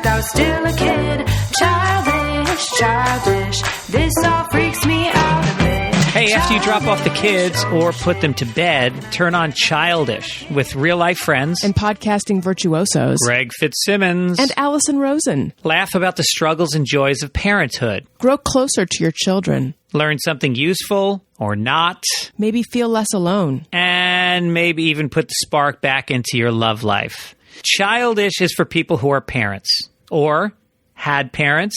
checked, I was still a kid. Childish, childish, this all freaks me out a bit. Hey, after you drop off the kids or put them to bed, turn on Childish with real-life friends and podcasting virtuosos Greg Fitzsimmons and Allison Rosen. Laugh about the struggles and joys of parenthood. Grow closer to your children. Learn something useful or not. Maybe feel less alone. And maybe even put the spark back into your love life. Childish is for people who are parents or had parents.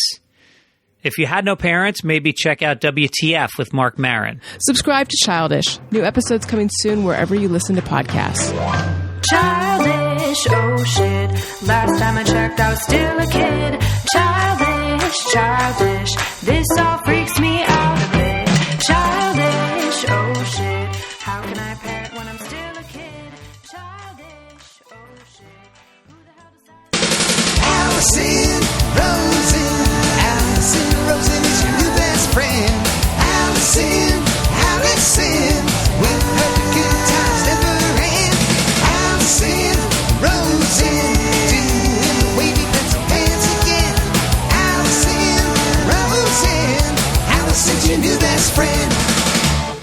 If you had no parents, maybe check out WTF with Mark Maron. Subscribe to Childish. New episodes coming soon wherever you listen to podcasts. Childish, oh shit. Last time I checked, I was still a kid. Childish, childish, this all freaks me out a bit. Childish, oh shit. How can I parent when I'm still a kid? Childish, oh shit. Who the hell does that? Allison Rosen. Allison Rosen is your new best friend. Allison, with her good times never end. Allison Rosen, doing the wavy pencil dance again. Allison's your new best friend.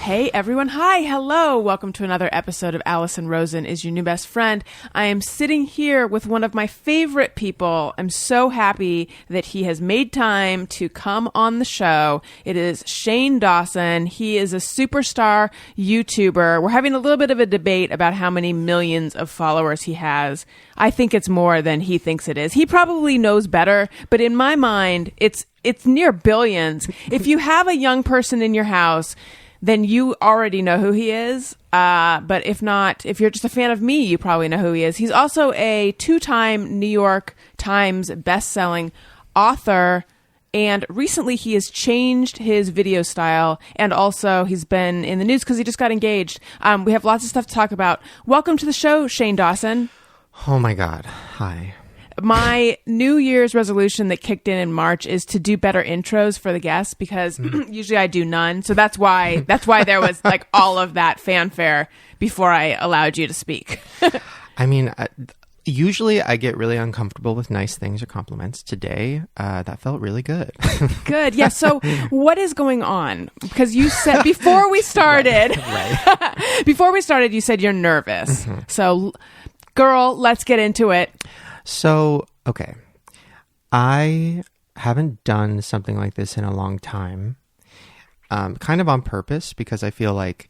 Hey everyone, hi, hello, welcome to another episode of Allison Rosen is Your New Best Friend. I am sitting here with one of my favorite people. I'm so happy that he has made time to come on the show. It is Shane Dawson. He is a superstar YouTuber. We're having a little bit of a debate about how many millions of followers he has. I think it's more than he thinks it is. He probably knows better, but in my mind, it's near billions. If you have a young person in your house, then you already know who he is. But if not, if you're just a fan of me, you probably know who he is. He's also a 2-time New York Times best-selling author, and recently he has changed his video style, and also he's been in the news because he just got engaged. We have lots of stuff to talk about. Welcome to the show, Shane Dawson. Oh my God. Hi. My New Year's resolution that kicked in March is to do better intros for the guests because usually I do none. So that's why there was like all of that fanfare before I allowed you to speak. I mean, usually I get really uncomfortable with nice things or compliments. Today, that felt really good. Good. Yeah. So what is going on? Because you said before we started, Right. Before we started, you said you're nervous. Mm-hmm. So girl, let's get into it. So, okay. I haven't done something like this in a long time, kind of on purpose, because I feel like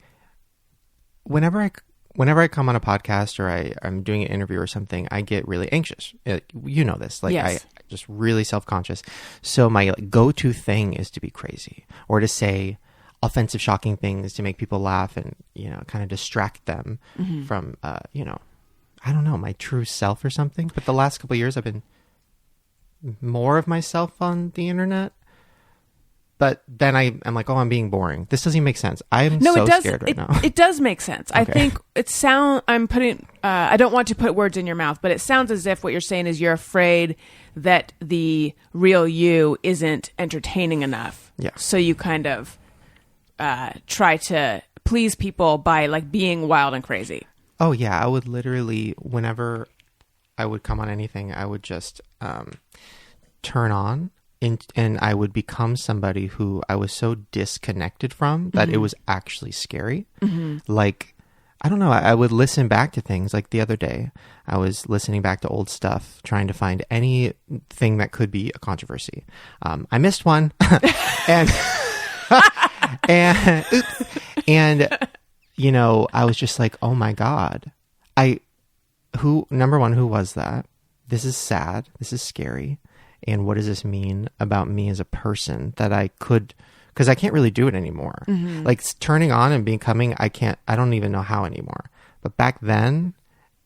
whenever I come on a podcast or I'm doing an interview or something, I get really anxious. You know this. Like, yes. I just really self-conscious. So my go-to thing is to be crazy or to say offensive, shocking things to make people laugh and, kind of distract them from, I don't know, my true self or something. But the last couple of years, I've been more of myself on the internet. But then I'm like, oh, I'm being boring. This doesn't even make sense. I'm scared right now. It does make sense. Okay. I think I don't want to put words in your mouth, but it sounds as if what you're saying is you're afraid that the real you isn't entertaining enough. Yeah. So you kind of try to please people by like being wild and crazy. Oh, yeah. I would literally, whenever I would come on anything, I would just turn on and I would become somebody who I was so disconnected from that it was actually scary. Mm-hmm. Like, I don't know. I would listen back to things. Like the other day, I was listening back to old stuff, trying to find anything that could be a controversy. I missed one. and I was just like, oh my God, number one, who was that? This is sad. This is scary. And what does this mean about me as a person that because I can't really do it anymore. Mm-hmm. Like turning on and becoming, I don't even know how anymore. But back then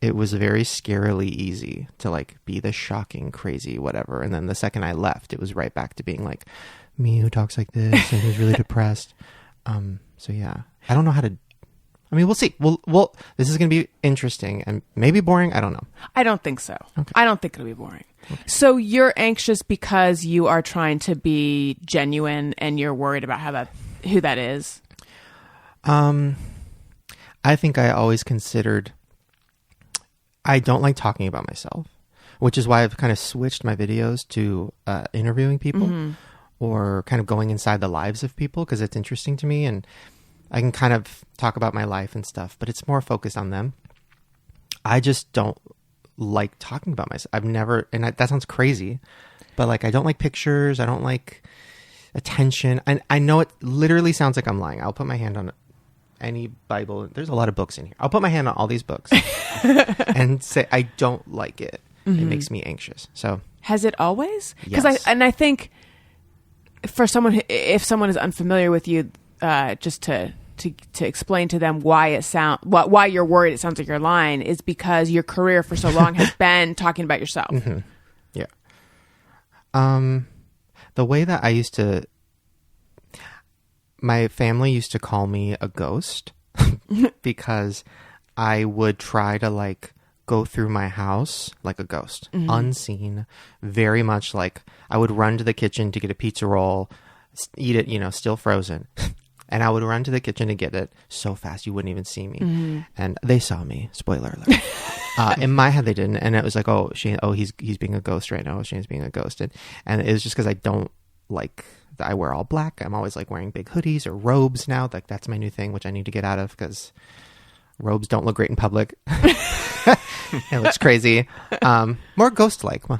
it was very scarily easy to like be the shocking, crazy, whatever. And then the second I left, it was right back to being like me who talks like this and who's really depressed. So yeah, I don't know how to. I mean, we'll see. We'll. This is going to be interesting and maybe boring. I don't know. I don't think so. Okay. I don't think it'll be boring. Okay. So you're anxious because you are trying to be genuine and you're worried about who that is? I think I always considered, I don't like talking about myself, which is why I've kind of switched my videos to interviewing people or kind of going inside the lives of people because it's interesting to me and I can kind of talk about my life and stuff, but it's more focused on them. I just don't like talking about myself. I've never, and that sounds crazy, but like I don't like pictures. I don't like attention. I know it literally sounds like I'm lying. I'll put my hand on any Bible. There's a lot of books in here. I'll put my hand on all these books and say I don't like it. It makes me anxious. So has it always? Yes. I think for someone, if someone is unfamiliar with you, just to explain to them why why you're worried it sounds like you're lying is because your career for so long has been talking about yourself. Yeah. The way that I used to, my family used to call me a ghost because I would try to like go through my house like a ghost, unseen, very much like I would run to the kitchen to get a pizza roll, eat it, still frozen. And I would run to the kitchen to get it so fast you wouldn't even see me. And they saw me. Spoiler alert. In my head, they didn't. And it was like, oh, Shane, he's being a ghost right now. Shane's being a ghost. And it was just because I don't like, I wear all black. I'm always like wearing big hoodies or robes now. Like that's my new thing, which I need to get out of because robes don't look great in public. It looks crazy. More ghost-like. Well,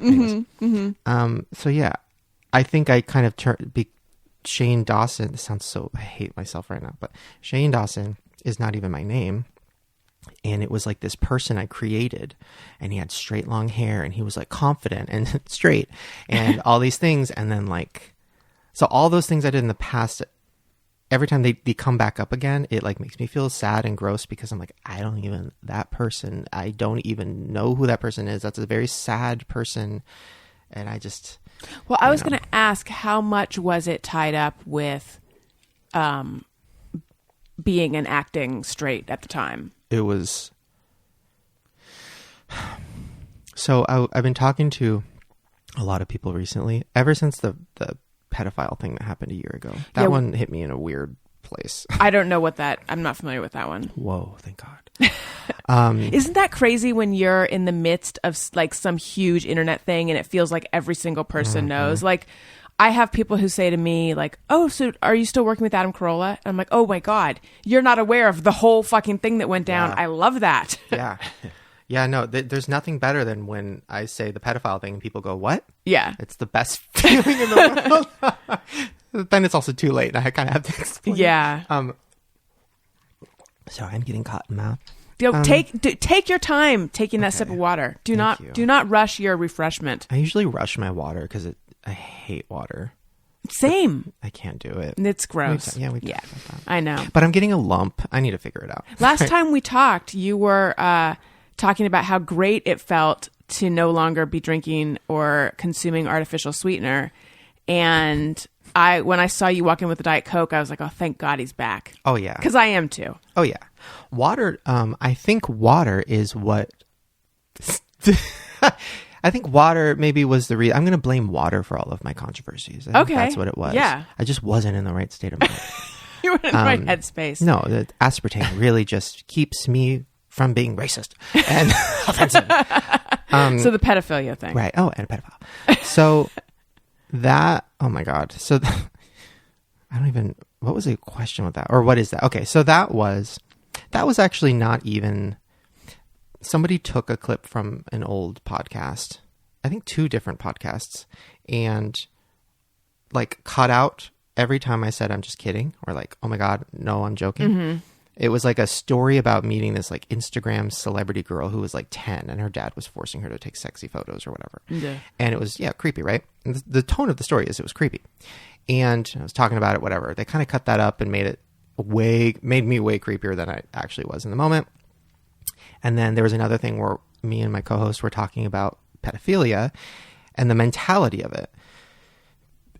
so yeah, I think I kind of Shane Dawson, this sounds so, I hate myself right now, but Shane Dawson is not even my name. And it was like this person I created and he had straight long hair and he was like confident and straight and all these things. And then like, so all those things I did in the past, every time they come back up again, it like makes me feel sad and gross because I'm like, I don't even know who that person is. That's a very sad person. And I just... Well, I was going to ask, how much was it tied up with being and acting straight at the time? It was... So I've been talking to a lot of people recently, ever since the pedophile thing that happened a year ago. That one hit me in a weird place. I don't know I'm not familiar with that one. Whoa, thank God. Isn't that crazy when you're in the midst of like some huge internet thing and it feels like every single person knows? Like I have people who say to me like, oh, so are you still working with Adam Carolla? And I'm like, oh my God, you're not aware of the whole fucking thing that went down. I love that. Yeah. Yeah, no, there's nothing better than when I say the pedophile thing and people go, what? Yeah. It's the best feeling in the world. Then it's also too late and I kind of have to explain. Yeah. Sorry, I'm getting caught in mouth. Take your time taking that sip of water. Do not rush your refreshment. I usually rush my water because I hate water. Same. I can't do it. It's gross. We talked about that. I know. But I'm getting a lump. I need to figure it out. Last time we talked, you were talking about how great it felt to no longer be drinking or consuming artificial sweetener. And when I saw you walk in with a Diet Coke, I was like, oh, thank God he's back. Oh, yeah. Because I am too. Oh, yeah. Water, I think water is what... I think water maybe was the reason. I'm going to blame water for all of my controversies. I think that's what it was. Yeah. I just wasn't in the right state of mind. You were in the right headspace. No, the aspartame really just keeps me from being racist and offensive. So the pedophilia thing. Right. Oh, and a pedophile. So that, oh my God. So what was the question with that? Or what is that? Okay. So that was actually not even, somebody took a clip from an old podcast, I think 2 different podcasts, and like cut out every time I said, I'm just kidding, or like, oh my God, no, I'm joking. Mm-hmm. It was like a story about meeting this like Instagram celebrity girl who was like 10 and her dad was forcing her to take sexy photos or whatever. Yeah. And it was, creepy, right? And the tone of the story is it was creepy. And I was talking about it, whatever. They kind of cut that up and made me way creepier than I actually was in the moment. And then there was another thing where me and my co-host were talking about pedophilia and the mentality of it.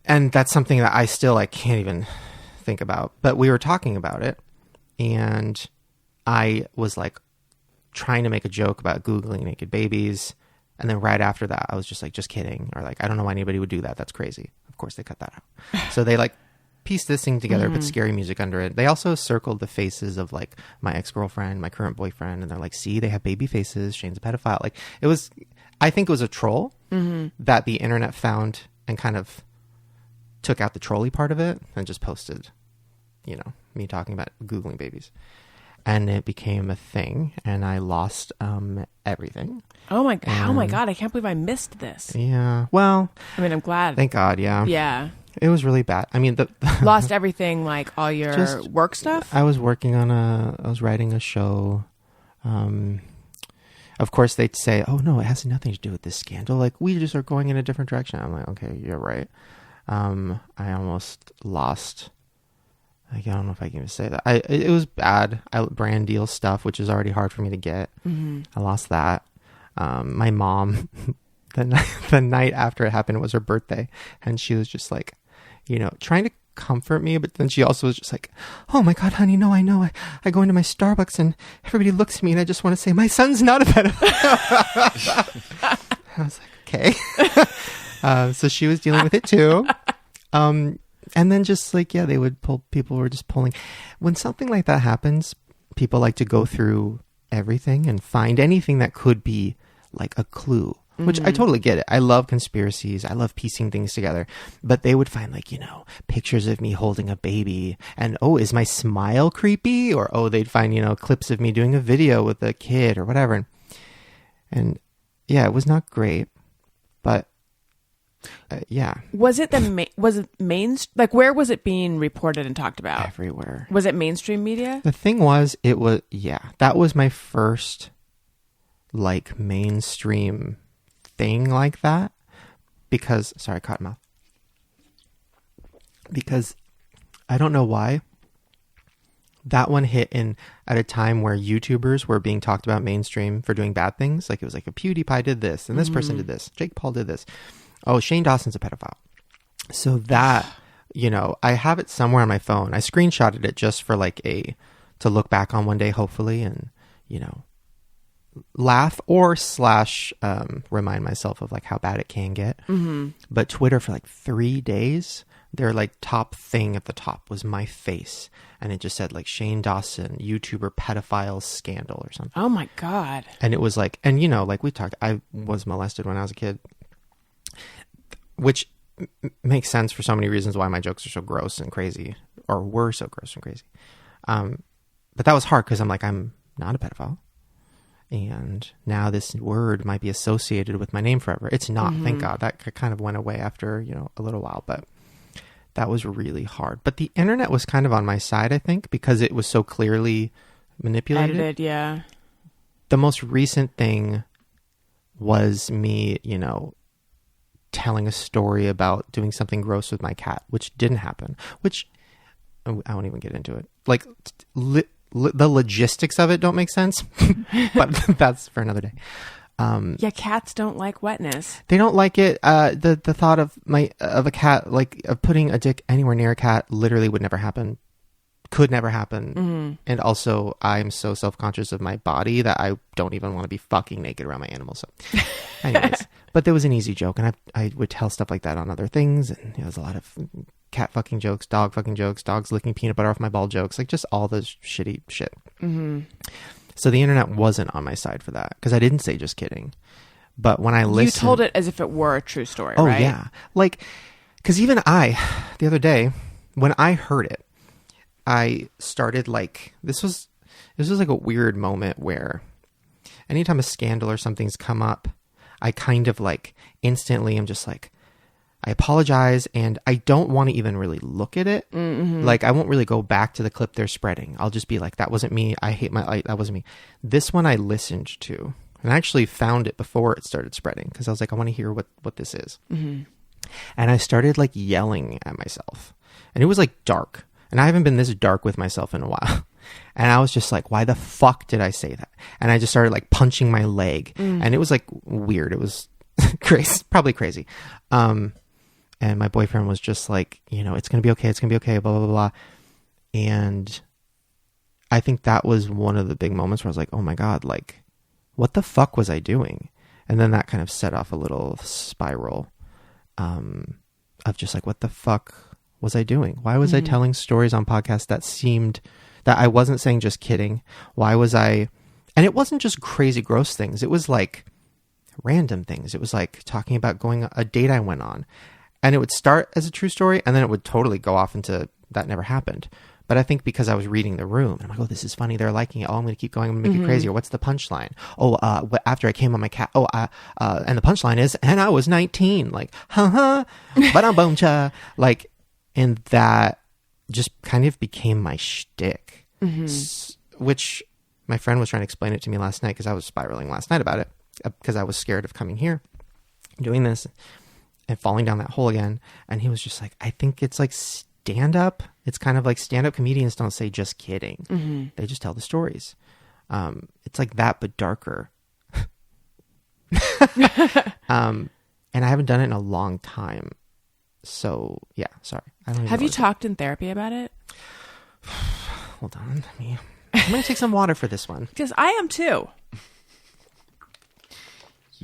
And that's something that I still can't even think about. But we were talking about it. And I was like trying to make a joke about Googling naked babies. And then right after that, I was just like, just kidding. Or like, I don't know why anybody would do that. That's crazy. Of course, they cut that out. So they like pieced this thing together, put scary music under it. They also circled the faces of like my ex-girlfriend, my current boyfriend. And they're like, see, they have baby faces. Shane's a pedophile. Like it was, I think it was a troll that the internet found and kind of took out the trolley part of it and just posted, you know, me talking about Googling babies. And it became a thing, and I lost everything. Oh my God, I can't believe I missed this. Yeah, well... I mean, I'm glad. Thank God, yeah. Yeah. It was really bad. I mean, lost everything, like all your Just work stuff? I was working on I was writing a show. Of course, they'd say, oh, no, it has nothing to do with this scandal. Like, we just are going in a different direction. I'm like, okay, you're right. I almost lost... I don't know if I can even say that. It was bad. Brand deal stuff, which is already hard for me to get. I lost that. My mom, the night after it happened, it was her birthday. And she was just like, you know, trying to comfort me. But then she also was just like, oh my God, honey, no, I know. I go into my Starbucks and everybody looks at me and I just want to say, my son's not a pedophile. I was like, okay. So she was dealing with it too. And then just like, yeah, people were just pulling. When something like that happens, people like to go through everything and find anything that could be like a clue, which I totally get it. I love conspiracies. I love piecing things together. But they would find like, you know, pictures of me holding a baby and, oh, is my smile creepy? Or, oh, they'd find, you know, clips of me doing a video with a kid or whatever. And yeah, it was not great, but yeah. Was it like, where was it being reported and talked about? Everywhere. Was it mainstream media? The thing was, that was my first like mainstream thing like that, because, sorry, cottonmouth. Because I don't know why that one hit in at a time where YouTubers were being talked about mainstream for doing bad things. Like, it was like a PewDiePie did this and this person did this. Jake Paul did this. Oh, Shane Dawson's a pedophile. So that, you know, I have it somewhere on my phone. I screenshotted it just for like to look back on one day, hopefully, and, you know, laugh or / remind myself of like how bad it can get. But Twitter for like 3 days, their like top thing at the top was my face. And it just said like Shane Dawson, YouTuber pedophile scandal or something. Oh my God. And it was like, and you know, like we talked, I was molested when I was a kid. Which makes sense for so many reasons why my jokes are so gross and crazy, or were so gross and crazy. But that was hard because I'm like, I'm not a pedophile. And now this word might be associated with my name forever. It's not, thank God. That kind of went away after, you know, a little while, but that was really hard. But the internet was kind of on my side, I think, because it was so clearly manipulated. Edited, yeah. The most recent thing was me, you know, telling a story about doing something gross with my cat, which didn't happen, which I won't even get into it. Like the logistics of it don't make sense, but that's for another day. Yeah, cats don't like wetness. They don't like it. The thought of a cat, like of putting a dick anywhere near a cat, literally would never happen. Could never happen. And also, I'm so self-conscious of my body that I don't even want to be fucking naked around my animals. So anyways, but there was an easy joke, and I would tell stuff like that on other things, and there was a lot of cat fucking jokes, dog fucking jokes, dogs licking peanut butter off my ball jokes, like just all this shitty shit. So the internet wasn't on my side for that, because I didn't say just kidding. But when I listened... You told it as if it were a true story, right? Oh, yeah. Like, because even the other day, when I heard it, I started like, this was like a weird moment where anytime a scandal or something's come up, I kind of like instantly am just like, I apologize, and I don't want to even really look at it. Like, I won't really go back to the clip they're spreading. I'll just be like, that wasn't me. That wasn't me. This one I listened to, and I actually found it before it started spreading, because I was like, I want to hear what this is. And I started like yelling at myself, and it was like dark. And I haven't been this dark with myself in a while. And I was just like, why the fuck did I say that? And I just started like punching my leg. And it was like weird. It was crazy, probably crazy. And my boyfriend was just like, you know, it's going to be okay. It's going to be okay, blah, blah, blah, blah. And I think that was one of the big moments where I was like, oh my God, like, what the fuck was I doing? And then that kind of set off a little spiral of just like, what the fuck was I doing? Why was I telling stories on podcasts that I wasn't saying just kidding? Why was I... And it wasn't just crazy gross things. It was like random things. It was like talking about a date I went on, and it would start as a true story, and then it would totally go off into that never happened. But I think because I was reading the room, and I'm like, oh, this is funny. They're liking it. Oh, I'm going to keep going. I'm going to make it crazier. What's the punchline? Oh, after I came on my cat. Oh, and the punchline is, and I was 19. Like, but I'm boncha. Like, and that just kind of became my shtick, which my friend was trying to explain it to me last night because I was spiraling last night about it because I was scared of coming here, doing this, and falling down that hole again. And he was just like, I think it's like stand up. It's kind of like stand up comedians don't say just kidding. They just tell the stories. It's like that, but darker. And I haven't done it in a long time. So yeah, sorry. I don't even Have know you what talked in therapy about it? Hold on. I'm going to take some water for this one. Because I am too.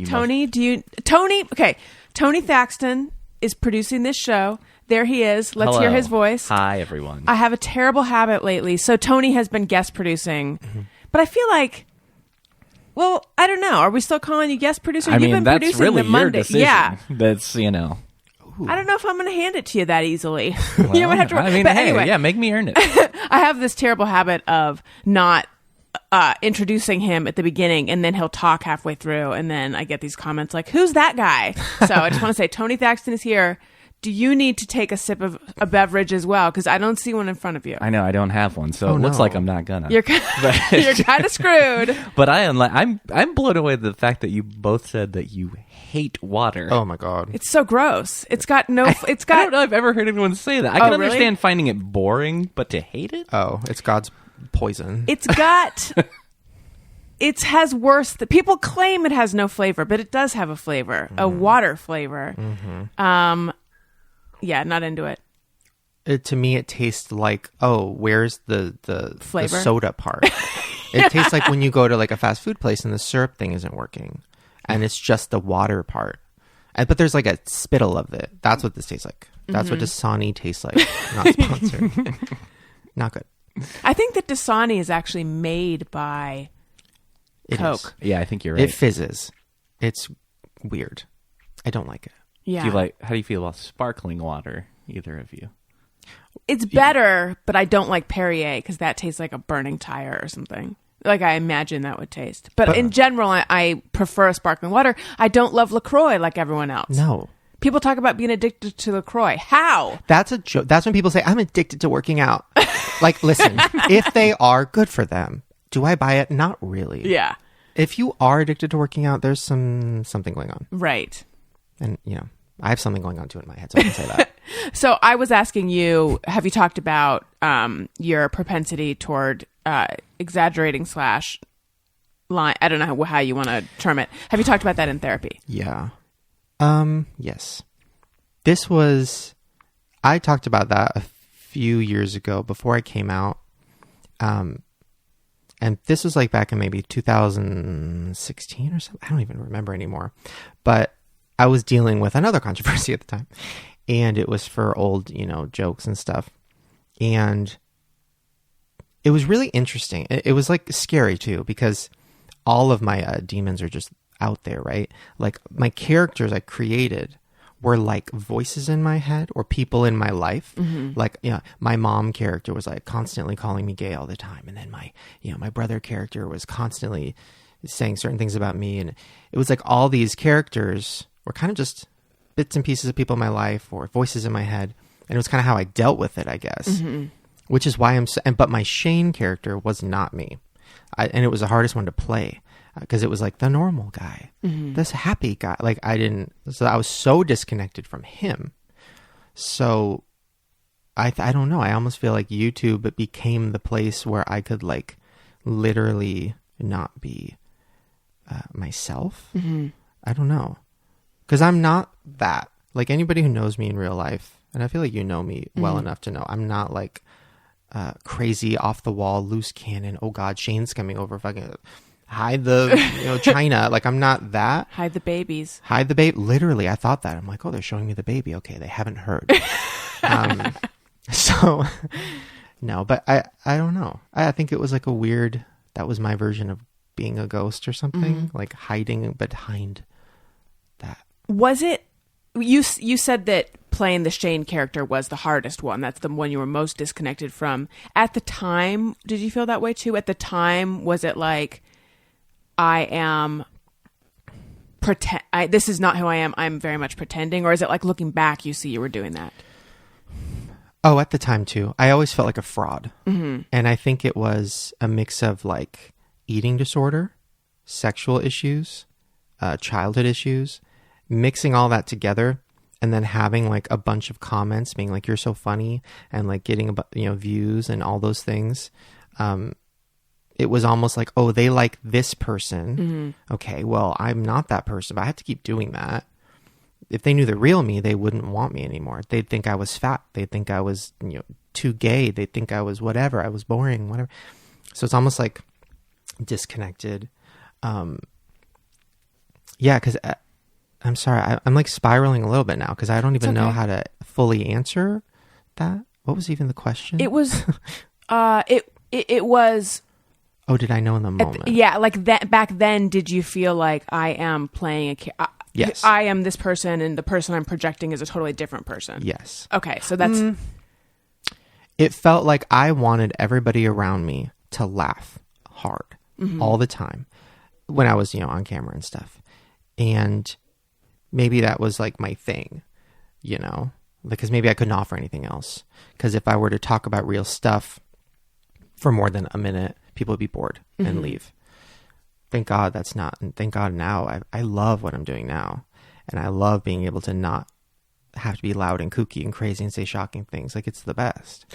Tony, okay. Tony Thaxton is producing this show. There he is. Let's hear his voice. Hi, everyone. I have a terrible habit lately. So Tony has been guest producing. But I feel like, well, I don't know. Are we still calling you guest producer? I You've mean, been that's producing really the your Monday. decision. Yeah. That's, I don't know if I'm going to hand it to you that easily. Well, You might have to. I mean, but hey, anyway, yeah, make me earn it. I have this terrible habit of not introducing him at the beginning, and then he'll talk halfway through, and then I get these comments like, who's that guy? So I just want to say, Tony Thaxton is here. Do you need to take a sip of a beverage as well? Because I don't see one in front of you. I know I don't have one, so it looks like I'm not gonna. You're kind of screwed. But I'm blown away at the fact that you both said that you hate water. Oh my God. It's so gross. It's got no. I don't know if I've ever heard anyone say that. I can really? understand finding it boring, but to hate it? Oh, it's God's poison. It's got. It has worse. People claim it has no flavor, but it does have a flavor, a water flavor. Yeah, not into it. To me, it tastes like, where's the Flavor? the soda part? It tastes like when you go to like a fast food place and the syrup thing isn't working, and it's just the water part. But there's like a spittle of it. That's what this tastes like. That's what Dasani tastes like. Not sponsored. Not good. I think that Dasani is actually made by It Coke. is. Yeah, I think you're right. It fizzes. It's weird. I don't like it. Yeah. How do you feel about sparkling water, either of you? It's better, but I don't like Perrier because that tastes like a burning tire or something. Like I imagine that would taste. But in general, I prefer sparkling water. I don't love LaCroix like everyone else. No. People talk about being addicted to LaCroix. How? That's a joke. That's when people say, I'm addicted to working out. Like, listen, if they are, good for them. Do I buy it? Not really. Yeah. If you are addicted to working out, there's something going on. Right. And, I have something going on too in my head, so I can say that. So I was asking you, have you talked about your propensity toward exaggerating / line? I don't know how you want to term it. Have you talked about that in therapy? Yeah. Yes. I talked about that a few years ago before I came out. And this was like back in maybe 2016 or something. I don't even remember anymore. But I was dealing with another controversy at the time. And it was for old, jokes and stuff. And it was really interesting. It was like scary too, because all of my demons are just out there, right? Like my characters I created were like voices in my head or people in my life. Like, my mom character was like constantly calling me gay all the time. And then my brother character was constantly saying certain things about me. And it was like all these characters were kind of just bits and pieces of people in my life or voices in my head. And it was kind of how I dealt with it, I guess, which is why but my Shane character was not me. And it was the hardest one to play. Because it was like the normal guy, this happy guy. Like so I was so disconnected from him. So I don't know. I almost feel like YouTube became the place where I could like literally not be myself. I don't know. Because I'm not that. Like anybody who knows me in real life, and I feel like you know me well enough to know, I'm not like crazy, off the wall, loose cannon. Oh God, Shane's coming over, fucking hide the China. Like I'm not that. Hide the babies. Hide the baby. Literally, I thought that. I'm like, oh, they're showing me the baby. Okay, they haven't heard. So no, but I don't know. I think it was like that was my version of being a ghost or something, like hiding behind Was it you said that playing the Shane character was the hardest one. That's the one you were most disconnected from. At the time, did you feel that way too? At the time, was it like this is not who I am. I'm very much pretending, or is it like looking back, you see you were doing that? Oh, at the time too. I always felt like a fraud. Mm-hmm. And I think it was a mix of like eating disorder, sexual issues, childhood issues, mixing all that together, and then having like a bunch of comments being like, you're so funny, and like getting views and all those things. It was almost like, oh, they like this person. Mm-hmm. Okay, well, I'm not that person, but I have to keep doing that. If they knew the real me, they wouldn't want me anymore. They'd think I was fat. They'd think I was, too gay. They'd think I was whatever. I was boring, whatever. So it's almost like disconnected. Yeah, because I'm sorry. I'm like spiraling a little bit now because I don't even know how to fully answer that. What was even the question? It was, it was. Oh, did I know in the moment? Yeah, like that back then. Did you feel like I am playing yes, I am this person, and the person I'm projecting is a totally different person? Yes. Okay, so that's. It felt like I wanted everybody around me to laugh hard all the time when I was, on camera and stuff, and maybe that was like my thing, because maybe I couldn't offer anything else. Because if I were to talk about real stuff for more than a minute, people would be bored and leave. Thank God that's not, and thank God now I love what I'm doing now. And I love being able to not have to be loud and kooky and crazy and say shocking things. Like, it's the best,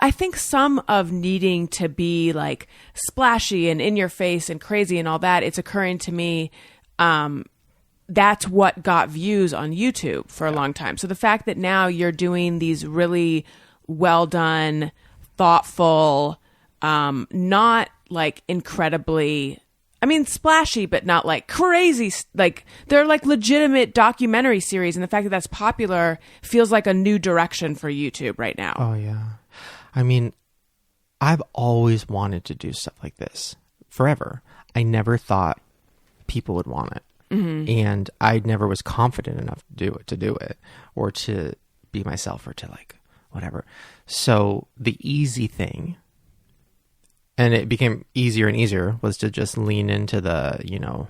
I think some of needing to be like splashy and in your face and crazy and all that, it's occurring to me, that's what got views on YouTube for a long time. So the fact that now you're doing these really well done, thoughtful, not like incredibly, splashy, but not like crazy. Like, they're like legitimate documentary series. And the fact that that's popular feels like a new direction for YouTube right now. Oh, yeah. I've always wanted to do stuff like this forever. I never thought people would want it. Mm-hmm. And I never was confident enough to do it or to be myself or to like whatever. So the easy thing, and it became easier and easier, was to just lean into the,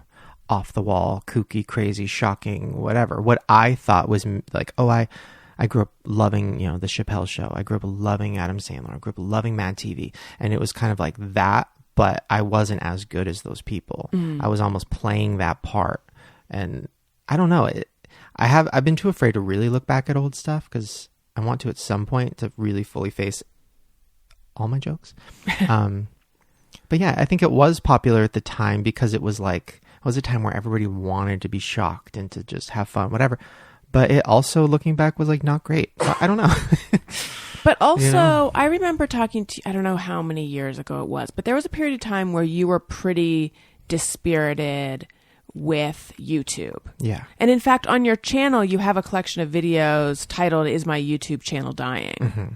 off the wall, kooky, crazy, shocking, whatever. What I thought was like, oh, I grew up loving, the Chappelle Show. I grew up loving Adam Sandler. I grew up loving Mad TV. And it was kind of like that, but I wasn't as good as those people. I was almost playing that part. And I don't know. I've been too afraid to really look back at old stuff because I want to at some point to really fully face all my jokes. But yeah, I think it was popular at the time because it was a time where everybody wanted to be shocked and to just have fun, whatever. But it also, looking back, was like not great. So I don't know. But also, I remember talking to, I don't know how many years ago it was, but there was a period of time where you were pretty dispirited with YouTube. Yeah. And in fact, on your channel, you have a collection of videos titled, "Is My YouTube Channel Dying?" Mm-hmm.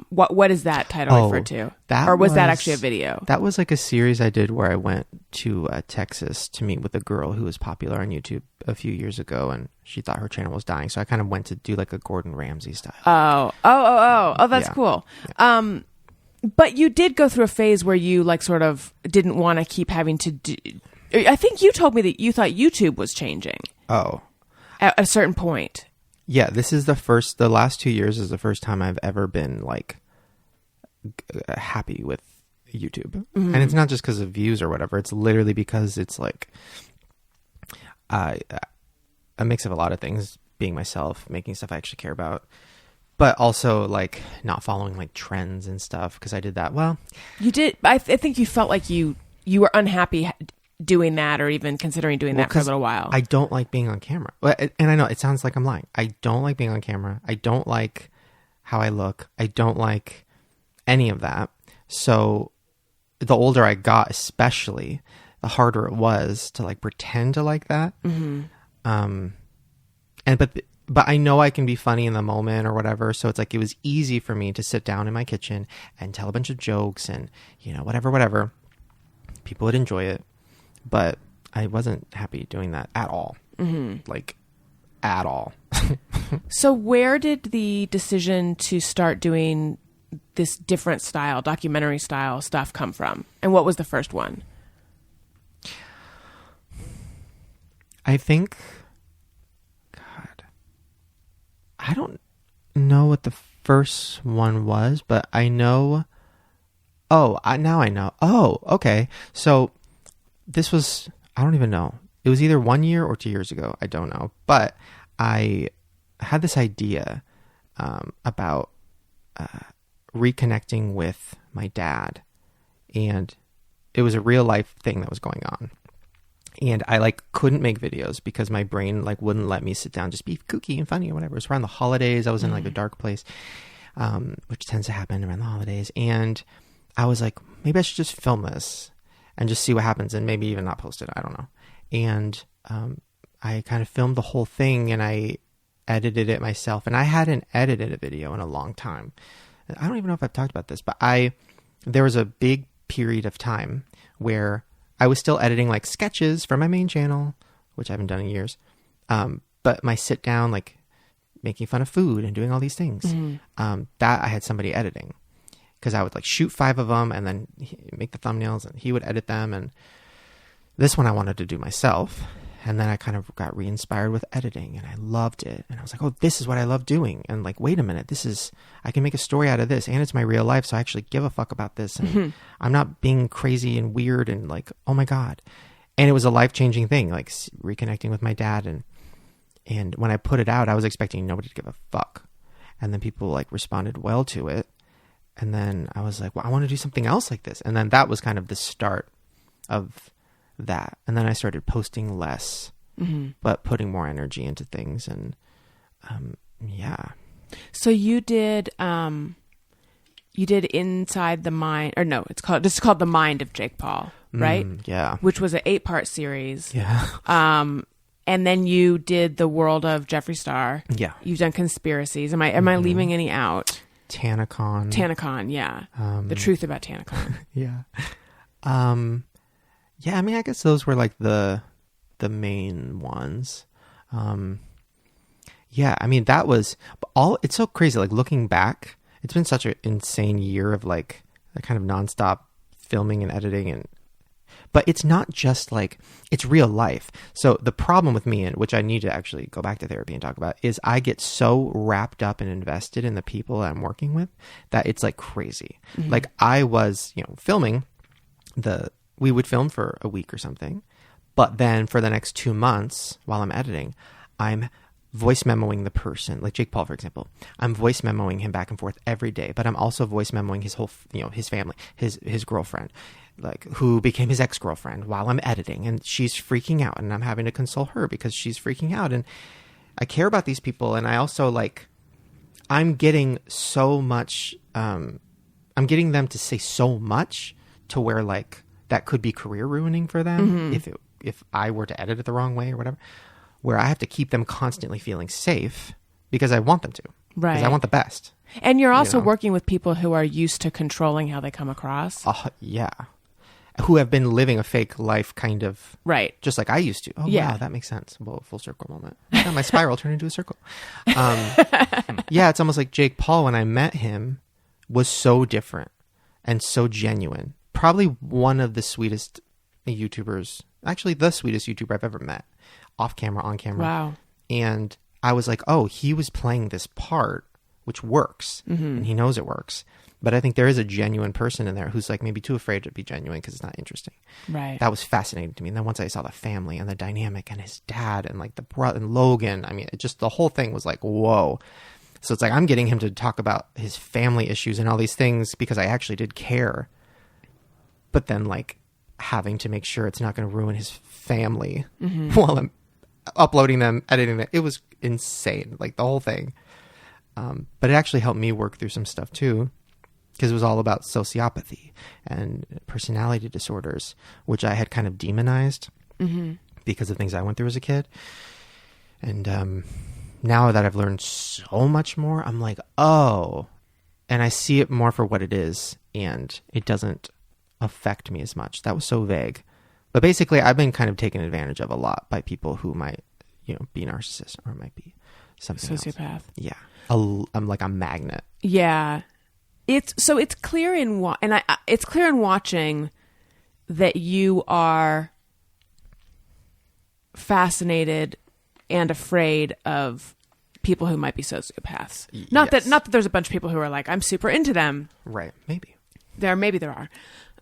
What is that title refer to? Or was that actually a video? That was like a series I did where I went to Texas to meet with a girl who was popular on YouTube a few years ago, and she thought her channel was dying. So I kind of went to do like a Gordon Ramsay style. Oh, that's cool. Yeah. But you did go through a phase where you like sort of didn't want to keep having to do. I think you told me that you thought YouTube was changing. Oh. At a certain point. Yeah, this is the last 2 years is the first time I've ever been like happy with YouTube. Mm-hmm. And it's not just because of views or whatever. It's literally because it's like a mix of a lot of things, being myself, making stuff I actually care about, but also like not following like trends and stuff, because I did that. Well, you did. I think you felt like you were unhappy doing that, or even considering doing that for a little while. I don't like being on camera. And I know it sounds like I'm lying. I don't like being on camera. I don't like how I look. I don't like any of that. So the older I got, especially, the harder it was to like pretend to like that. Mm-hmm. But I know I can be funny in the moment or whatever. So it's like, it was easy for me to sit down in my kitchen and tell a bunch of jokes and, whatever. People would enjoy it. But I wasn't happy doing that at all. like at all. So where did the decision to start doing this different style, documentary style stuff come from? And what was the first one? I think, God, I don't know what the first one was, but I know. Oh, now I know. Oh, okay. So this was, I don't even know. It was either 1 year or 2 years ago. I don't know. But I had this idea about reconnecting with my dad. And it was a real life thing that was going on. And I like couldn't make videos because my brain like wouldn't let me sit down, just be kooky and funny or whatever. It was around the holidays. I was in like a dark place, which tends to happen around the holidays. And I was like, maybe I should just film this and just see what happens and maybe even not post it. I don't know. And I kind of filmed the whole thing and I edited it myself. And I hadn't edited a video in a long time. I don't even know if I've talked about this, but there was a big period of time where I was still editing like sketches for my main channel, which I haven't done in years. But my sit down, like making fun of food and doing all these things, that I had somebody editing because I would like shoot 5 of them and then make the thumbnails and he would edit them. And this one I wanted to do myself. And then I kind of got re-inspired with editing and I loved it. And I was like, oh, this is what I love doing. And like, wait a minute, I can make a story out of this and it's my real life. So I actually give a fuck about this. And I'm not being crazy and weird and like, oh my God. And it was a life-changing thing, like reconnecting with my dad. And when I put it out, I was expecting nobody to give a fuck. And then people like responded well to it. And then I was like, well, I want to do something else like this. And then that was kind of the start of that. And then I started posting less, but putting more energy into things. And yeah. So you did Inside the Mind, or no, it's called The Mind of Jake Paul, right? Yeah. Which was an 8-part series. Yeah. And then you did The World of Jeffree Star. Yeah. You've done Conspiracies. Am I leaving any out? TanaCon, yeah. The Truth About TanaCon. Yeah. Yeah, I mean, I guess those were like the main ones. Yeah, I mean, that was all. It's so crazy. Like looking back, it's been such an insane year of like a kind of nonstop filming and editing, but it's not just like, it's real life. So the problem with me, and which I need to actually go back to therapy and talk about, is I get so wrapped up and invested in the people that I'm working with that it's like crazy. Like I was, filming we would film for a week or something, but then for the next 2 months while I'm editing, I'm voice memoing the person, like Jake Paul, for example. I'm voice memoing him back and forth every day, but I'm also voice memoing his whole, his family, his girlfriend, like who became his ex-girlfriend while I'm editing, and she's freaking out and I'm having to console her because she's freaking out. And I care about these people. And I also I'm getting so much, I'm getting them to say so much to where like, that could be career ruining for them if I were to edit it the wrong way or whatever, where I have to keep them constantly feeling safe because I want them to. Right. Because I want the best. And you're also working with people who are used to controlling how they come across. Yeah. Who have been living a fake life kind of. Right. Just like I used to. Oh, yeah. Wow, that makes sense. Well, full circle moment. Yeah, my spiral turned into a circle. Yeah, it's almost like Jake Paul, when I met him, was so different and so genuine. Probably one of the sweetest YouTubers, actually the sweetest YouTuber I've ever met, off camera, on camera. Wow. And I was like, oh, he was playing this part, which works, and he knows it works. But I think there is a genuine person in there who's like maybe too afraid to be genuine because it's not interesting. Right. That was fascinating to me. And then once I saw the family and the dynamic and his dad and like the brother and Logan, I mean, the whole thing was like, whoa. So it's like I'm getting him to talk about his family issues and all these things because I actually did care. But then like having to make sure it's not going to ruin his family while I'm uploading them, editing them. It was insane, like the whole thing. But it actually helped me work through some stuff too, because it was all about sociopathy and personality disorders, which I had kind of demonized because of things I went through as a kid. And now that I've learned so much more, I'm like, oh, and I see it more for what it is, and it doesn't affect me as much. That was so vague. But basically, I've been kind of taken advantage of a lot by people who might be narcissist, or it might be something else. Sociopath. Yeah. I'm like a magnet. Yeah. It's clear it's clear in watching that you are fascinated and afraid of people who might be sociopaths. Not Yes. that there's a bunch of people who are like, I'm super into them. Right. Maybe. Maybe there are.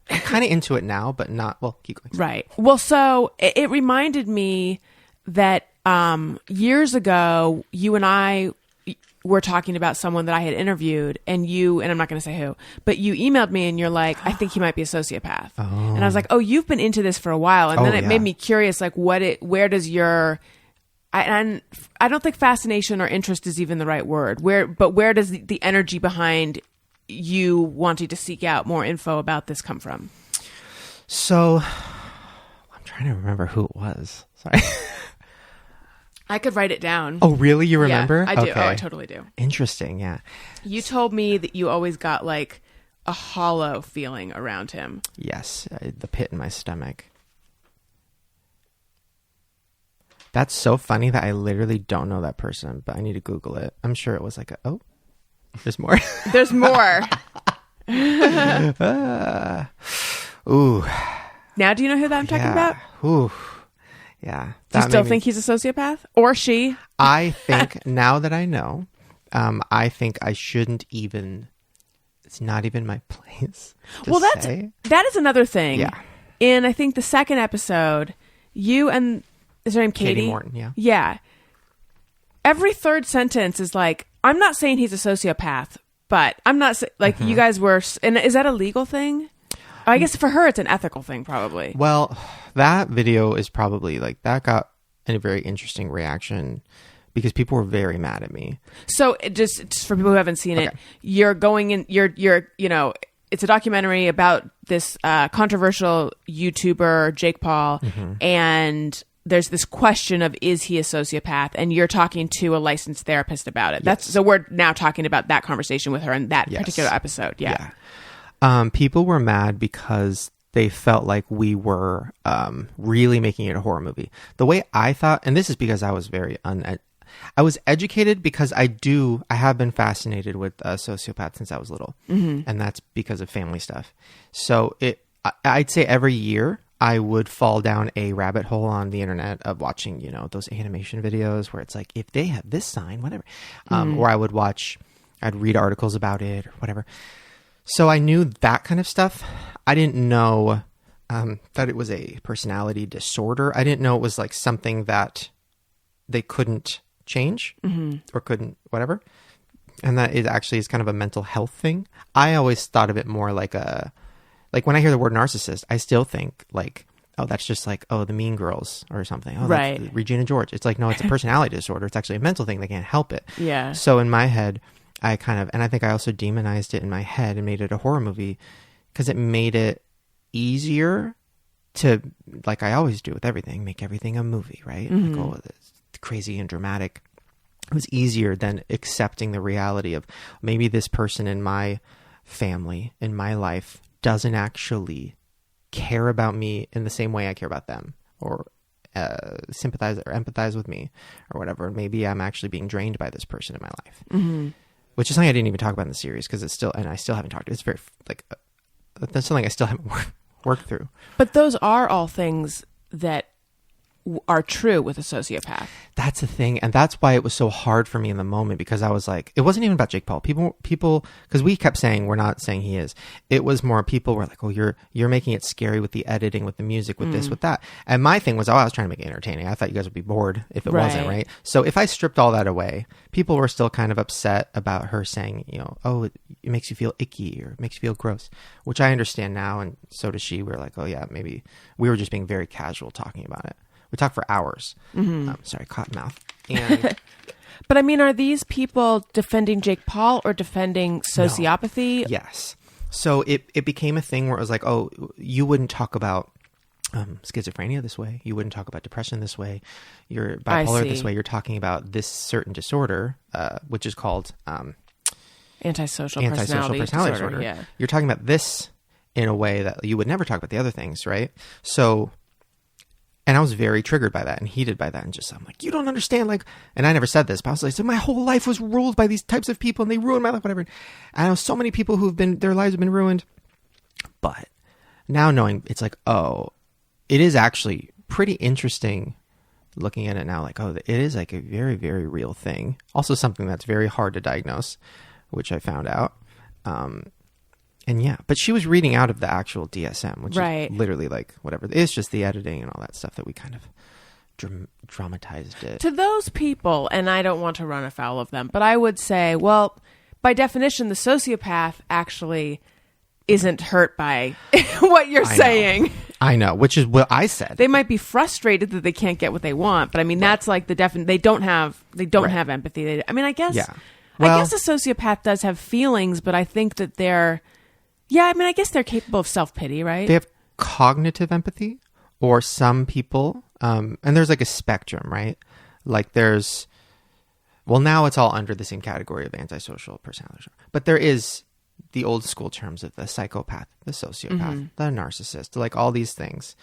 I'm kind of into it now, but not. Well, keep going. Right. Well, so it reminded me that years ago, you and I were talking about someone that I had interviewed, and I'm not going to say who, but you emailed me and you're like, I think he might be a sociopath. And I was like, oh, you've been into this for a while. And then it made me curious, like where does your, I don't think fascination or interest is even the right word. Where does the energy behind you wanting to seek out more info about this come from? So I'm trying to remember who it was. Sorry. I could write it down. Oh, really? You remember? Yeah, I do. Okay. Oh, I totally do. Interesting. Yeah. You told me that you always got like a hollow feeling around him. Yes. The pit in my stomach. That's so funny that I literally don't know that person, but I need to Google it. I'm sure it was like there's more. There's more. Ooh. Now do you know who that I'm talking about? Ooh. Yeah. Do you still think he's a sociopath? Or she? I think now that I know, I think I shouldn't even. It's not even my place. That is another thing. Yeah. In I think the second episode, you and is her name Katie Morton? Yeah. Yeah. Every third sentence is like, I'm not saying he's a sociopath, but I'm not like you guys were. And is that a legal thing? I guess for her, it's an ethical thing, probably. Well, that video is probably like that got a very interesting reaction because people were very mad at me. So just for people who haven't seen it, you're going in, it's a documentary about this controversial YouTuber, Jake Paul, and there's this question of, is he a sociopath? And you're talking to a licensed therapist about it. Yes. So we're now talking about that conversation with her in that particular episode. Yeah. People were mad because they felt like we were really making it a horror movie. The way I thought, and this is because I was very I was educated because I have been fascinated with sociopaths since I was little, and that's because of family stuff. So I'd say every year I would fall down a rabbit hole on the internet of watching, those animation videos where it's like, if they have this sign, whatever, or I'd read articles about it or whatever. So I knew that kind of stuff. I didn't know that it was a personality disorder. I didn't know it was like something that they couldn't change or couldn't whatever. And that it actually is kind of a mental health thing. I always thought of it more like when I hear the word narcissist, I still think like, oh, that's just like, oh, the Mean Girls or something. Oh, right. That's Regina George. It's like, no, it's a personality disorder. It's actually a mental thing. They can't help it. Yeah. So in my head, I think I also demonized it in my head and made it a horror movie because it made it easier to, like I always do with everything, make everything a movie, right? Like, oh, it's crazy and dramatic. It was easier than accepting the reality of maybe this person in my family, in my life, doesn't actually care about me in the same way I care about them, or sympathize or empathize with me or whatever. Maybe I'm actually being drained by this person in my life. Which is something I didn't even talk about in the series because I still haven't talked. It's very that's something I still haven't worked through. But those are all things that are true with a sociopath. That's the thing, and that's why it was so hard for me in the moment, because I was like, it wasn't even about Jake Paul. People, because we kept saying we're not saying he is. It was more people were like, oh, you're making it scary with the editing, with the music, with this, with that. And my thing was, I was trying to make it entertaining. I thought you guys would be bored if it wasn't, right? So if I stripped all that away, people were still kind of upset about her saying, oh, it makes you feel icky or it makes you feel gross, which I understand now, and so does she. We were like, oh yeah, maybe we were just being very casual talking about it. We talked for hours. Sorry, cotton mouth. And but I mean, are these people defending Jake Paul or defending sociopathy? No. Yes. So it became a thing where it was like, oh, you wouldn't talk about schizophrenia this way. You wouldn't talk about depression this way. You're bipolar this way. You're talking about this certain disorder, which is called antisocial personality disorder. Yeah. You're talking about this in a way that you would never talk about the other things, right? So And I was very triggered by that and heated by that. And just, I'm like, you don't understand. Like, and I never said this, but I was like, so my whole life was ruled by these types of people and they ruined my life, whatever. And I know so many people their lives have been ruined. But now knowing, it's like, oh, it is actually pretty interesting looking at it now. Like, oh, it is like a very, very real thing. Also something that's very hard to diagnose, which I found out. And yeah, but she was reading out of the actual DSM, which is literally like whatever. It's just the editing and all that stuff that we kind of dramatized it. To those people, and I don't want to run afoul of them, but I would say, well, by definition, the sociopath actually isn't hurt by what you're saying. I know, which is what I said. They might be frustrated that they can't get what they want, but I mean, that's like the they don't have empathy. I guess, I guess a sociopath does have feelings, but I think that I guess they're capable of self-pity, right? They have cognitive empathy, or some people, and there's like a spectrum, right? Like now it's all under the same category of antisocial personality disorder. But there is the old school terms of the psychopath, the sociopath, the narcissist, like all these things,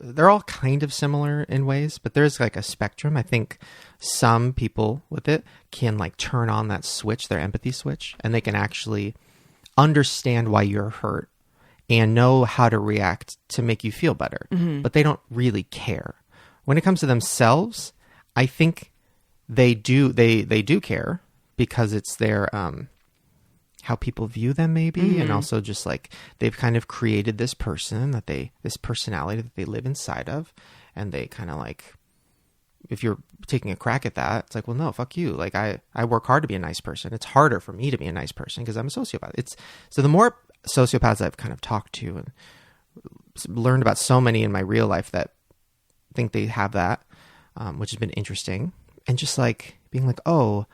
they're all kind of similar in ways, but there's like a spectrum. I think some people with it can like turn on that switch, their empathy switch, and they can actually understand why you're hurt and know how to react to make you feel better, but they don't really care. When it comes to themselves, I think they do care, because it's their how people view them maybe, and also just like they've kind of created this personality that they live inside of, and they kind of like, if you're taking a crack at that, it's like, well, no, fuck you. Like I work hard to be a nice person. It's harder for me to be a nice person because I'm a sociopath. So the more sociopaths I've kind of talked to and learned about, so many in my real life that think they have that, which has been interesting. And just like being like, oh,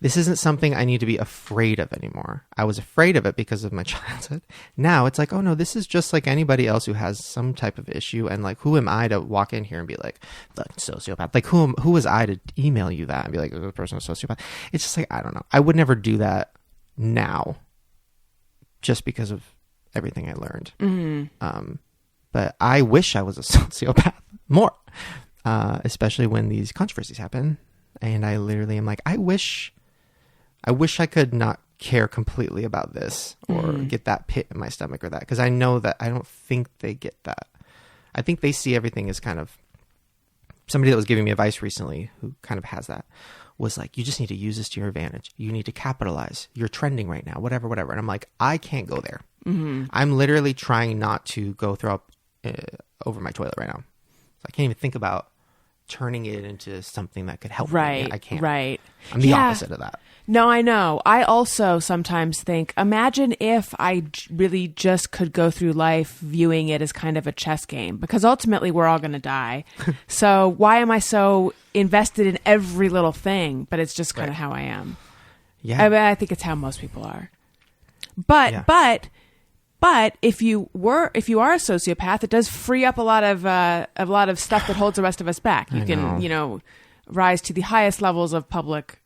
this isn't something I need to be afraid of anymore. I was afraid of it because of my childhood. Now it's like, oh no, this is just like anybody else who has some type of issue. And like, who am I to walk in here and be like, the sociopath? Like, who was I to email you that and be like, the person is a sociopath? It's just like, I don't know. I would never do that now, just because of everything I learned. But I wish I was a sociopath more, especially when these controversies happen. And I literally am like, I wish I could not care completely about this, or get that pit in my stomach or that, because I know that I don't think they get that. I think they see everything as kind of, somebody that was giving me advice recently who kind of has that was like, you just need to use this to your advantage. You need to capitalize. You're trending right now, whatever. And I'm like, I can't go there. I'm literally trying not to go throw up over my toilet right now. So I can't even think about turning it into something that could help me. I can't. Right. I'm the opposite of that. No, I know. I also sometimes think, imagine if I really just could go through life viewing it as kind of a chess game, because ultimately we're all going to die. So why am I so invested in every little thing? But it's just kind of how I am. Yeah. I think it's how most people are. But if you are a sociopath, it does free up a lot of stuff that holds the rest of us back. You can, rise to the highest levels of public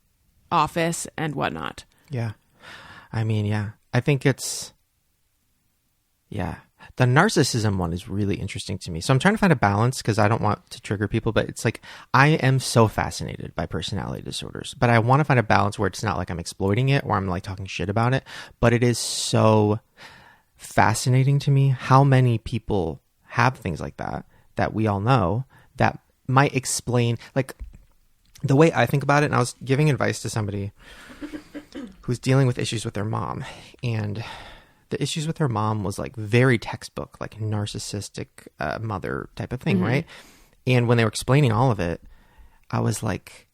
office and whatnot. Yeah. I mean, yeah. I think it's, yeah. The narcissism one is really interesting to me. So I'm trying to find a balance, because I don't want to trigger people, but it's like, I am so fascinated by personality disorders, but I want to find a balance where it's not like I'm exploiting it or I'm like talking shit about it, but it is so fascinating to me how many people have things like that we all know, that might explain, like, the way I think about it. And I was giving advice to somebody who's dealing with issues with their mom, and the issues with her mom was like very textbook, like narcissistic mother type of thing, right? And when they were explaining all of it, I was like,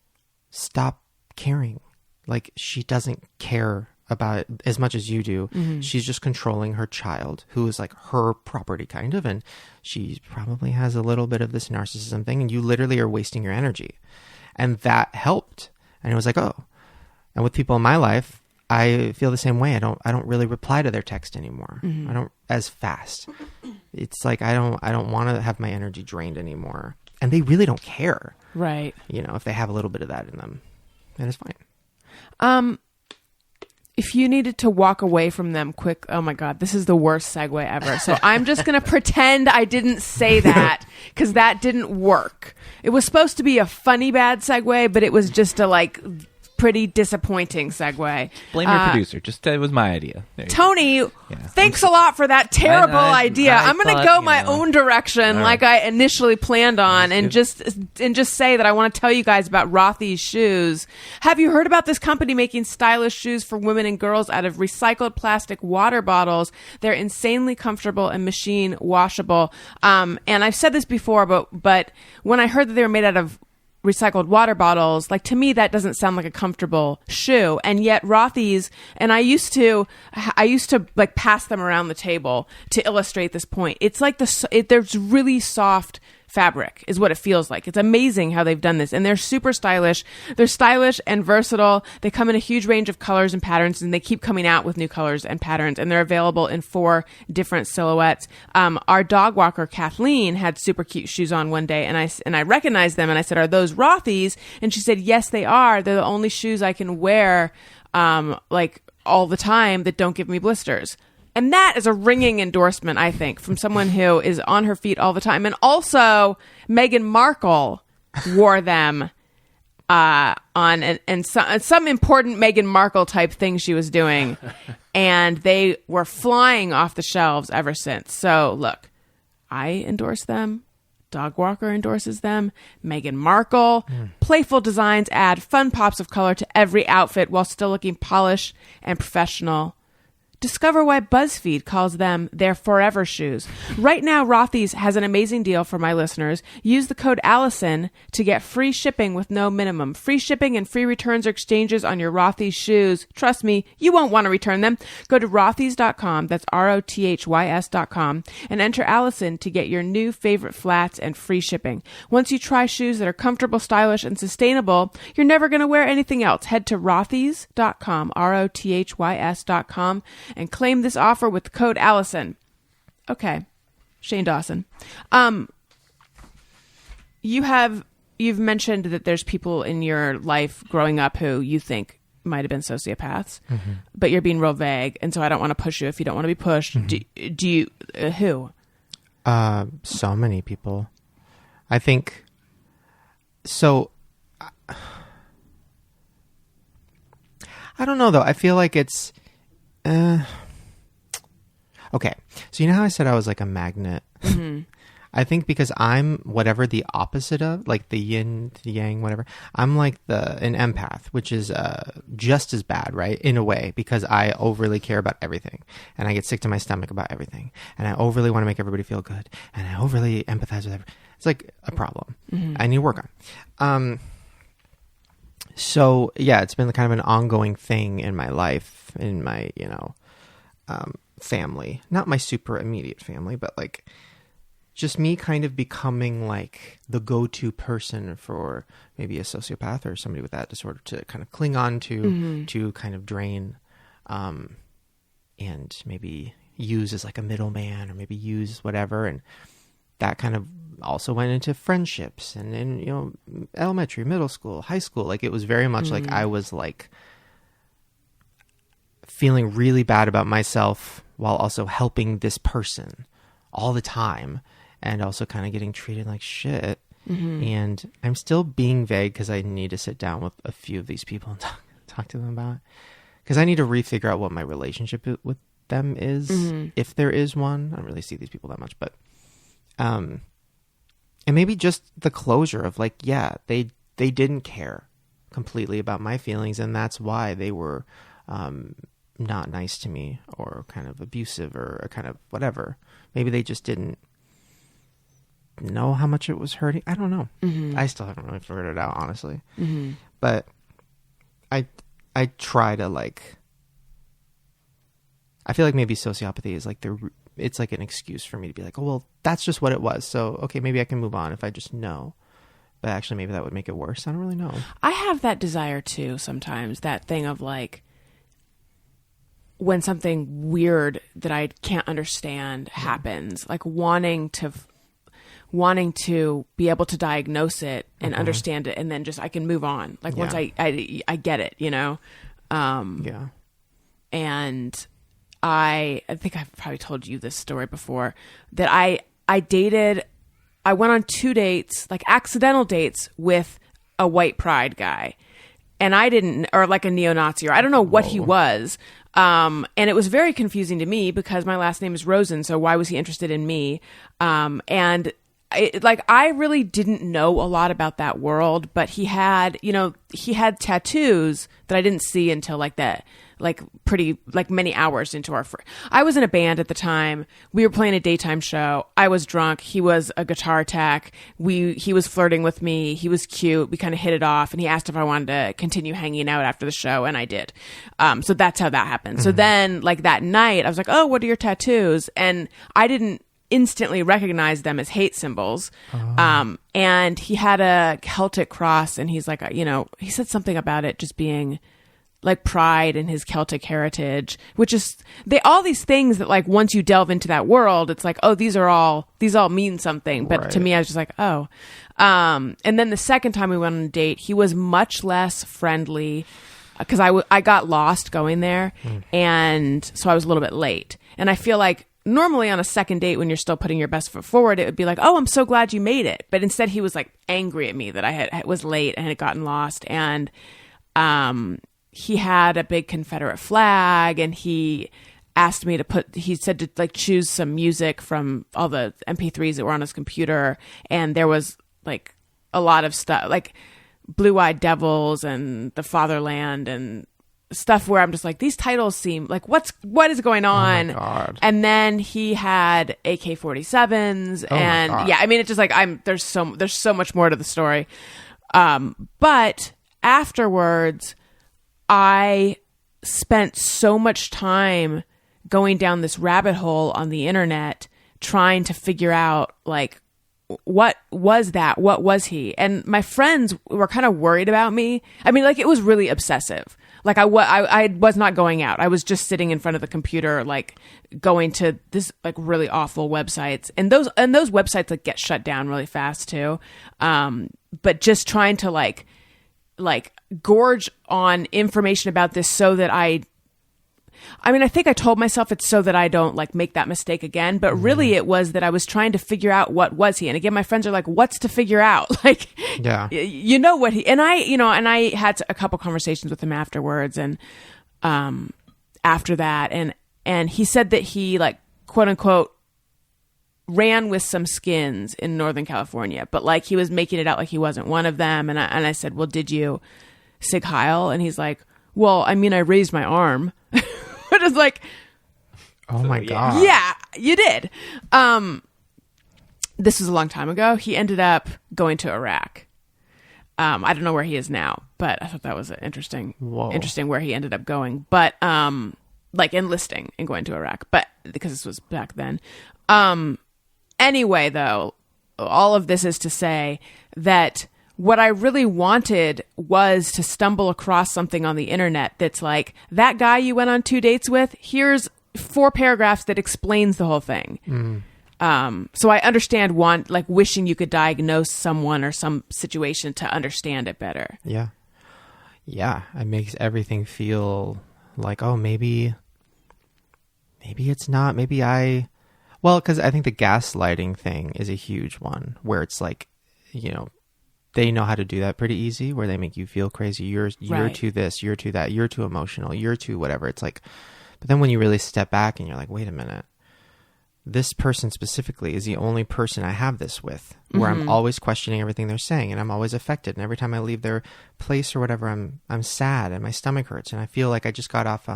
stop caring. Like, she doesn't care about it as much as you do. She's just controlling her child, who is like her property kind of, and she probably has a little bit of this narcissism thing, and you literally are wasting your energy. And that helped. And it was like, oh. And with people in my life, I feel the same way. I don't really reply to their text anymore. I don't as fast. It's like I don't want to have my energy drained anymore. And they really don't care. Right. If they have a little bit of that in them. And it's fine. if you needed to walk away from them quick, oh my God, this is the worst segue ever. So I'm just going to pretend I didn't say that because that didn't work. It was supposed to be a funny bad segue, but it was just a like pretty disappointing segue. Blame your producer. Just it was my idea. There you go. Tony, thanks a lot for that terrible idea. I'm going to go my own direction like I initially planned on and just say that I want to tell you guys about Rothy's shoes. Have you heard about this company making stylish shoes for women and girls out of recycled plastic water bottles? They're insanely comfortable and machine washable. And I've said this before, but when I heard that they were made out of recycled water bottles, like to me that doesn't sound like a comfortable shoe, and yet Rothy's, and I used to like pass them around the table to illustrate this point. It's like there's really soft fabric is what it feels like. It's amazing how they've done this, and they're super stylish. They're stylish and versatile. They come in a huge range of colors and patterns, and they keep coming out with new colors and patterns, and they're available in 4 different silhouettes. Our dog walker Kathleen had super cute shoes on one day, and I recognized them, and I said, "Are those Rothy's?" And she said, "Yes, they are. They're the only shoes I can wear like all the time that don't give me blisters." And that is a ringing endorsement, I think, from someone who is on her feet all the time. And also, Meghan Markle wore them on some important Meghan Markle type thing she was doing. And they were flying off the shelves ever since. So, look, I endorse them. Dog Walker endorses them. Meghan Markle. Playful designs add fun pops of color to every outfit while still looking polished and professional. Discover why BuzzFeed calls them their forever shoes. Right now, Rothy's has an amazing deal for my listeners. Use the code Allison to get free shipping with no minimum. Free shipping and free returns or exchanges on your Rothy's shoes. Trust me, you won't want to return them. Go to rothys.com, that's ROTHYS.com, and enter Allison to get your new favorite flats and free shipping. Once you try shoes that are comfortable, stylish, and sustainable, you're never going to wear anything else. Head to rothys.com, ROTHYS.com, and claim this offer with the code Allison. Okay, Shane Dawson. You've mentioned that there's people in your life growing up who you think might have been sociopaths, but you're being real vague, and so I don't want to push you if you don't want to be pushed. Do you? Who? So many people. I think. So. I don't know though. I feel like it's. Okay. So you know how I said I was like a magnet? I think because I'm whatever the opposite of, like the yin, the yang, whatever. I'm like an empath, which is just as bad, right? In a way, because I overly care about everything. And I get sick to my stomach about everything. And I overly want to make everybody feel good. And I overly empathize with everything. It's like a problem I need to work on. So yeah, it's been kind of an ongoing thing in my life, in my, family, not my super immediate family, but like just me kind of becoming like the go-to person for maybe a sociopath or somebody with that disorder to kind of cling on to kind of drain, and maybe use as like a middleman or maybe use whatever. And that kind of also went into friendships and in, elementary, middle school, high school. Like it was very much like I was like feeling really bad about myself while also helping this person all the time and also kind of getting treated like shit. And I'm still being vague because I need to sit down with a few of these people and talk to them about it. Because I need to refigure out what my relationship with them is, if there is one. I don't really see these people that much, but and maybe just the closure of like, yeah, they didn't care completely about my feelings, and that's why they were not nice to me or kind of abusive or kind of whatever. Maybe they just didn't know how much it was hurting. I don't know. I still haven't really figured it out, honestly. But I try to like, I feel like maybe sociopathy is like it's like an excuse for me to be like, oh, well, that's just what it was. So, okay, maybe I can move on if I just know. But actually, maybe that would make it worse. I don't really know. I have that desire too sometimes, that thing of like, when something weird that I can't understand happens, like wanting to be able to diagnose it and understand it, and then just I can move on. Like once I get it, Yeah. And I think I've probably told you this story before, that I went on 2 dates, like accidental dates, with a white pride guy. And I didn't, or like a neo-Nazi, or I don't know what he was. And it was very confusing to me because my last name is Rosen. So why was he interested in me? And I really didn't know a lot about that world, but he had tattoos that I didn't see until many hours into I was in a band at the time. We were playing a daytime show. I was drunk. He was a guitar tech. He was flirting with me. He was cute. We kind of hit it off, and he asked if I wanted to continue hanging out after the show, and I did. So that's how that happened. So then, like, that night, I was like, "Oh, what are your tattoos?" And I didn't instantly recognize them as hate symbols. And he had a Celtic cross, and he's like, he said something about it just being like pride in his Celtic heritage, which is all these things that, like, once you delve into that world, it's like, oh, these all mean something. But to me, I was just like, oh. And then the second time we went on a date, he was much less friendly because I got lost going there. And so I was a little bit late. And I feel like normally on a second date, when you're still putting your best foot forward, it would be like, oh, I'm so glad you made it. But instead he was like angry at me that I was late and had gotten lost. And, he had a big Confederate flag, and he asked me he said to like choose some music from all the MP3s that were on his computer. And there was like a lot of stuff like Blue Eyed Devils and The Fatherland and stuff where I'm just like, these titles seem like, what is going on? Oh my God. And then he had AK-47s and yeah, I mean, it's just like, there's so much more to the story. But afterwards, I spent so much time going down this rabbit hole on the internet trying to figure out, like, what was that? What was he? And my friends were kind of worried about me. I mean, like, it was really obsessive. Like, I was not going out. I was just sitting in front of the computer, like, going to this, like, really awful websites. And those websites, like, get shut down really fast too. But just trying to like gorge on information about this so that I think I told myself it's so that I don't like make that mistake again, but really it was that I was trying to figure out what was he. And again, my friends are like, what's to figure out? Like, yeah, you know what he, and I had a couple conversations with him afterwards and, after that. And he said that he, like, quote unquote, ran with some skins in Northern California, but like he was making it out like he wasn't one of them. And I said, well, did you Sig Heil? And he's like, well, I mean, I raised my arm. But it's like, oh my God. Yeah, you did. This was a long time ago. He ended up going to Iraq. I don't know where he is now, but I thought that was interesting where he ended up going. But like enlisting and going to Iraq, but because this was back then. Anyway, though, all of this is to say that what I really wanted was to stumble across something on the internet that's like, that guy you went on 2 dates with, here's 4 paragraphs that explains the whole thing. So I understand wishing you could diagnose someone or some situation to understand it better. Yeah. Yeah. It makes everything feel like, oh, maybe it's not, well, because I think the gaslighting thing is a huge one where it's like, they know how to do that pretty easy, where they make you feel crazy. You're right. too this, you're too that, you're too emotional, you're too whatever. It's like, but then when you really step back and you're like, wait a minute, this person specifically is the only person I have this with, where I'm always questioning everything they're saying, and I'm always affected. And every time I leave their place or whatever, I'm sad and my stomach hurts, and I feel like I just got off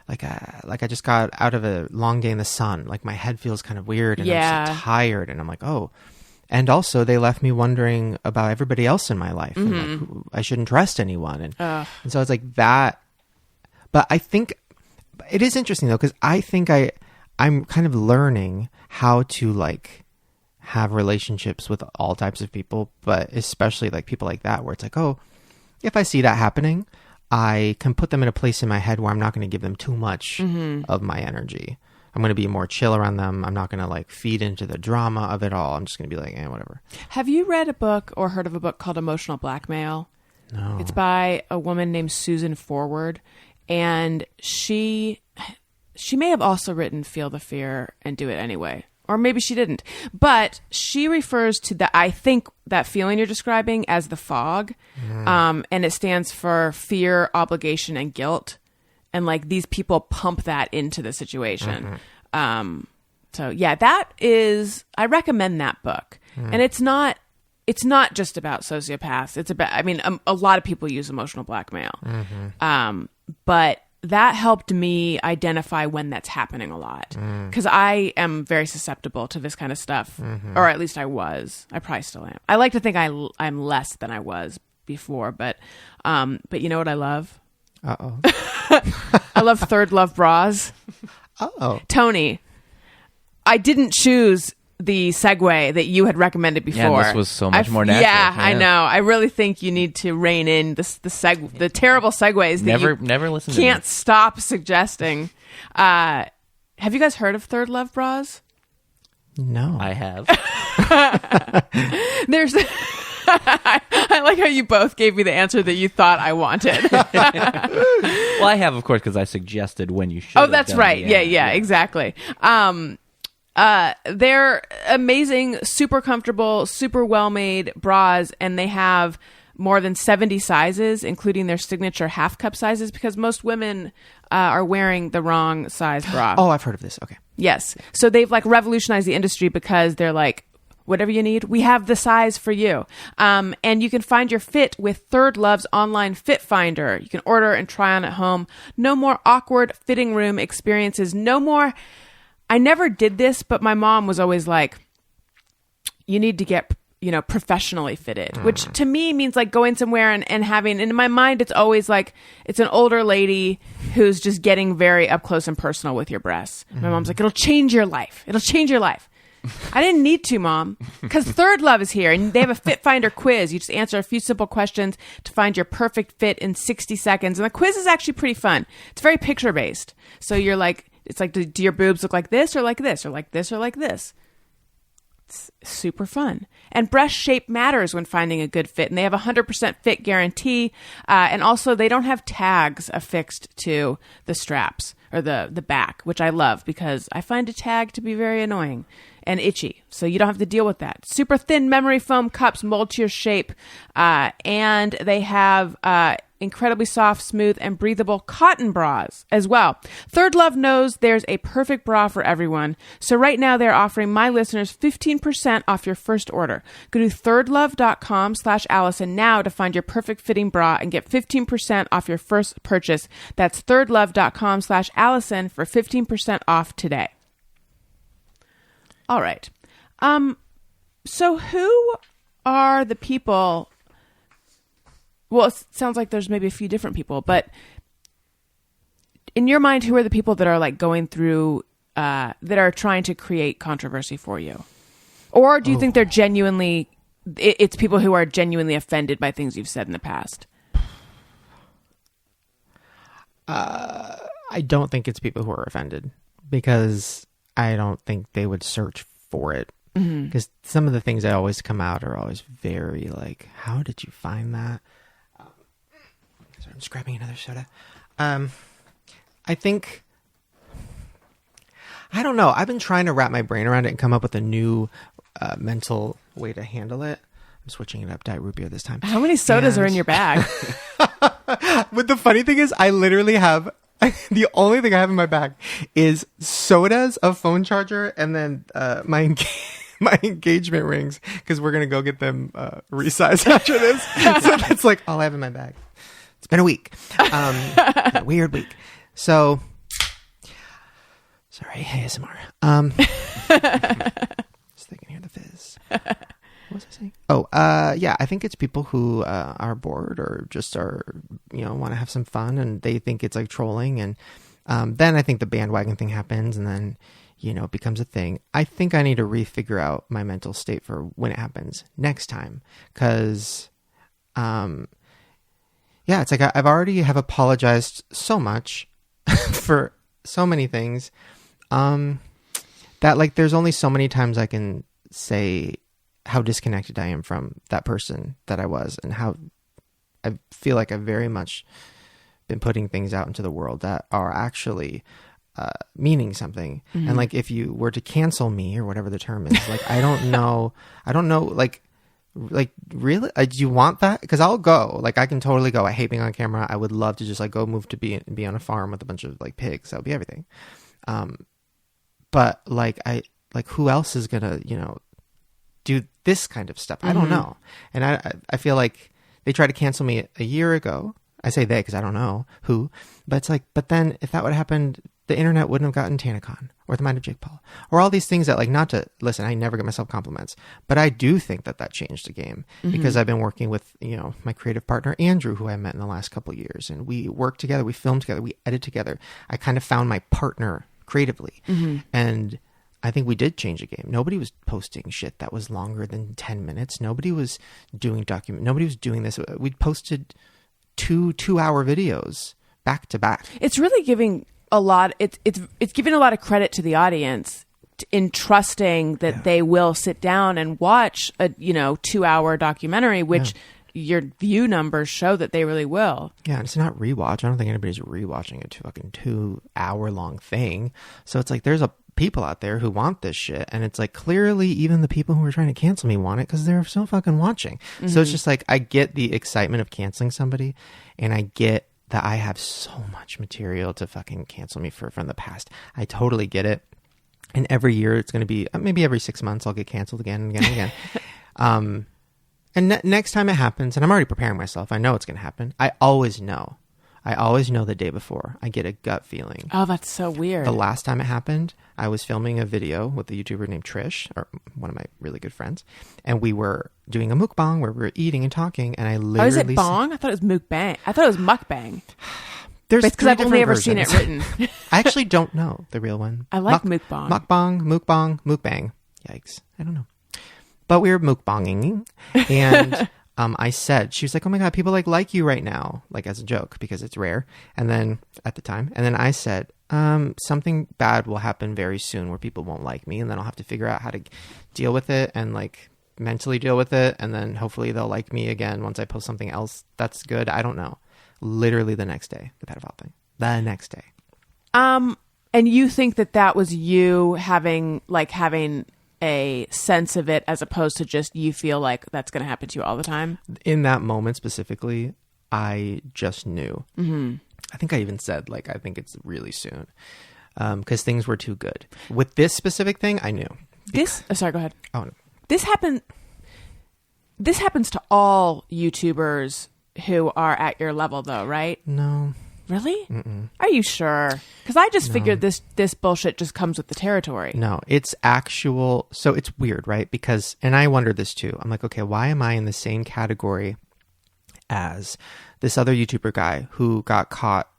like I just got out of a long day in the sun. Like my head feels kind of weird and I'm so tired, and I'm like, oh. And also they left me wondering about everybody else in my life and like, I shouldn't trust anyone. And so it's like that. But I think it is interesting though, because I think I'm kind of learning how to like have relationships with all types of people, but especially like people like that, where it's like, oh, if I see that happening, I can put them in a place in my head where I'm not going to give them too much of my energy. I'm going to be more chill around them. I'm not going to like feed into the drama of it all. I'm just going to be like, whatever. Have you read a book or heard of a book called Emotional Blackmail? No. It's by a woman named Susan Forward. and she may have also written Feel the Fear and Do It Anyway. Or maybe she didn't. But she refers to I think that feeling you're describing as the fog. And it stands for fear, obligation, and guilt. And like these people pump that into the situation. So yeah, I recommend that book. And it's not just about sociopaths. It's about, I mean, a lot of people use emotional blackmail. But that helped me identify when that's happening a lot, because I am very susceptible to this kind of stuff, or at least I was. I probably still am. I like to think I'm less than I was before, but you know what I love? I love Third Love bras. Tony, I didn't choose the segue that you had recommended before. Yeah, this was so much more natural. Yeah, I know. I really think you need to rein in the terrible segues that never listen to can't stop suggesting. Have you guys heard of Third Love bras? No. I have. There's I like how you both gave me the answer that you thought I wanted. Well, I have, of course, because I suggested when you should. Oh, that's right. Yeah, exactly. They're amazing, super comfortable, super well-made bras, and they have more than 70 sizes, including their signature half cup sizes, because most women are wearing the wrong size bra. Oh, I've heard of this. Okay. Yes. So they've like revolutionized the industry because they're like, whatever you need, we have the size for you. And you can find your fit with Third Love's online fit finder. You can order and try on at home. No more awkward fitting room experiences. No more. I never did this, but my mom was always like, you need to get, professionally fitted, which to me means like going somewhere and having, and in my mind, it's always like, it's an older lady who's just getting very up close and personal with your breasts. My mom's like, it'll change your life. It'll change your life. I didn't need to, Mom, because Third Love is here and they have a Fit Finder quiz. You just answer a few simple questions to find your perfect fit in 60 seconds. And the quiz is actually pretty fun. It's very picture based. So you're like, it's like, do your boobs look like this or like this or like this or like this? It's super fun. And breast shape matters when finding a good fit. And they have a 100% fit guarantee. And also they don't have tags affixed to the straps or the back, which I love because I find a tag to be very annoying and itchy. So you don't have to deal with that. Super thin memory foam cups mold to your shape. And they have incredibly soft, smooth, and breathable cotton bras as well. Third Love knows there's a perfect bra for everyone. So right now they're offering my listeners 15% off your first order. Go to thirdlove.com/Allison now to find your perfect fitting bra and get 15% off your first purchase. That's thirdlove.com/Allison for 15% off today. All right. So who are the people? Well, it sounds like there's maybe a few different people, but in your mind, who are the people that are like going through, that are trying to create controversy for you? Or do you think they're genuinely, it's people who are genuinely offended by things you've said in the past? I don't think it's people who are offended because I don't think they would search for it. Because some of the things that always come out are always very like, how did you find that? I'm just grabbing another soda. I think, I don't know. I've been trying to wrap my brain around it and come up with a new mental way to handle it. I'm switching it up, Diet Root Beer this time. How many sodas are in your bag? But the funny thing is, I literally have, the only thing I have in my bag is sodas, a phone charger, and then my engagement rings, because we're going to go get them resized after this. So that's like all I have in my bag. It's been a week. A weird week. So, sorry, ASMR. Just thinking here, the fizz. What was I saying? Oh, yeah, I think it's people who are bored or just are, want to have some fun and they think it's like trolling. And then I think the bandwagon thing happens and then, it becomes a thing. I think I need to refigure out my mental state for when it happens next time. Because, yeah, it's like I've already have apologized so much for so many things that like there's only so many times I can say how disconnected I am from that person that I was and how I feel like I've very much been putting things out into the world that are actually meaning something. And like, if you were to cancel me or whatever the term is, like, I don't know, like really, do you want that? Because I'll go, like, I can totally go. I hate being on camera. I would love to just like go move to be on a farm with a bunch of like pigs. That would be everything. But like, who else is gonna, do this kind of stuff? I don't know. And I feel like they tried to cancel me a year ago. I say they because I don't know who, but it's like, but then if that would have happened, the internet wouldn't have gotten TanaCon or the Mind of Jake Paul or all these things that, like, not to listen, I never give myself compliments, but I do think that changed the game because I've been working with, my creative partner, Andrew, who I met in the last couple of years, and we work together, we film together, we edit together. I kind of found my partner creatively. And I think we did change the game. Nobody was posting shit that was longer than 10 minutes. Nobody was doing nobody was doing this. We posted 2-hour videos back to back. It's really giving a lot. It's giving a lot of credit to the audience in trusting that they will sit down and watch a 2-hour documentary, which your view numbers show that they really will. Yeah, and it's not rewatch. I don't think anybody's rewatching a 2-hour long thing. So it's like, there's people out there who want this shit, and it's like, clearly even the people who are trying to cancel me want it because they're so fucking watching. So it's just like, I get the excitement of canceling somebody, and I get that I have so much material to fucking cancel me from the past. I totally get it. And every year it's going to be, maybe every 6 months I'll get canceled again and again and again. And next time it happens, and I'm already preparing myself, I know it's going to happen. I always know the day before. I get a gut feeling. Oh, that's so weird. The last time it happened, I was filming a video with a YouTuber named Trish, or one of my really good friends, and we were doing a mukbang where we were eating and talking, and I literally... is it bong? I thought it was mukbang. I thought it was mukbang. There's because I've only ever seen it written. I actually don't know the real one. I like mukbang. Mukbang. Yikes. I don't know. But we were mukbanging, and I said, she was like, oh my God, people like you right now, like as a joke, because it's rare. And then at the time, and then I said, something bad will happen very soon where people won't like me, and then I'll have to figure out how to deal with it and like mentally deal with it. And then hopefully they'll like me again once I post something else that's good. I don't know. Literally the next day, the pedophile thing. The next day. And you think that was you having a sense of it as opposed to just you feel like that's going to happen to you all the time? In that moment specifically, I just knew. I think I even said, like, I think it's really soon because things were too good. With this specific thing, I knew. Sorry, go ahead. Oh, no. This happens to all YouTubers who are at your level, though, right? No. Really? Mm-mm. Are you sure? Because I just figured this bullshit just comes with the territory. No, it's actual. So it's weird, right? Because, and I wondered this too. I'm like, okay, why am I in the same category as this other YouTuber guy who got caught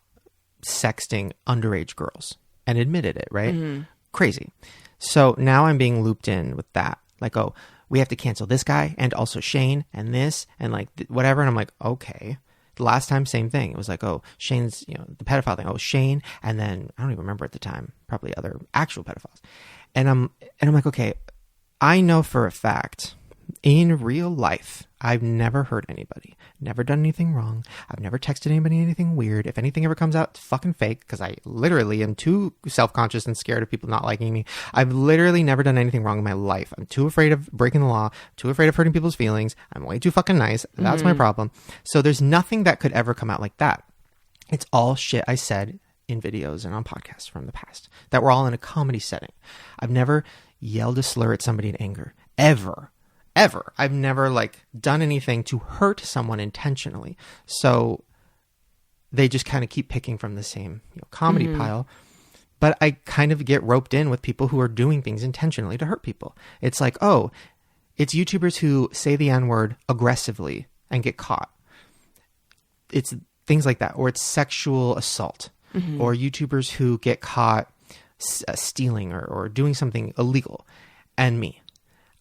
sexting underage girls and admitted it, right? Crazy. So now I'm being looped in with that. Like, oh, we have to cancel this guy and also Shane and this and like whatever. And I'm like, okay. The last time, same thing. It was like, oh, Shane's, the pedophile thing. Oh, Shane. And then I don't even remember at the time, probably other actual pedophiles. And I'm like, okay, I know for a fact in real life, I've never hurt anybody, never done anything wrong. I've never texted anybody anything weird. If anything ever comes out, it's fucking fake because I literally am too self-conscious and scared of people not liking me. I've literally never done anything wrong in my life. I'm too afraid of breaking the law, too afraid of hurting people's feelings. I'm way too fucking nice. That's my problem. So there's nothing that could ever come out like that. It's all shit I said in videos and on podcasts from the past that were all in a comedy setting. I've never yelled a slur at somebody in anger, ever. I've never done anything to hurt someone intentionally. So they just kind of keep picking from the same comedy pile. But I kind of get roped in with people who are doing things intentionally to hurt people. It's like, oh, it's YouTubers who say the N-word aggressively and get caught. It's things like that. Or it's sexual assault. Or YouTubers who get caught stealing or doing something illegal. And me.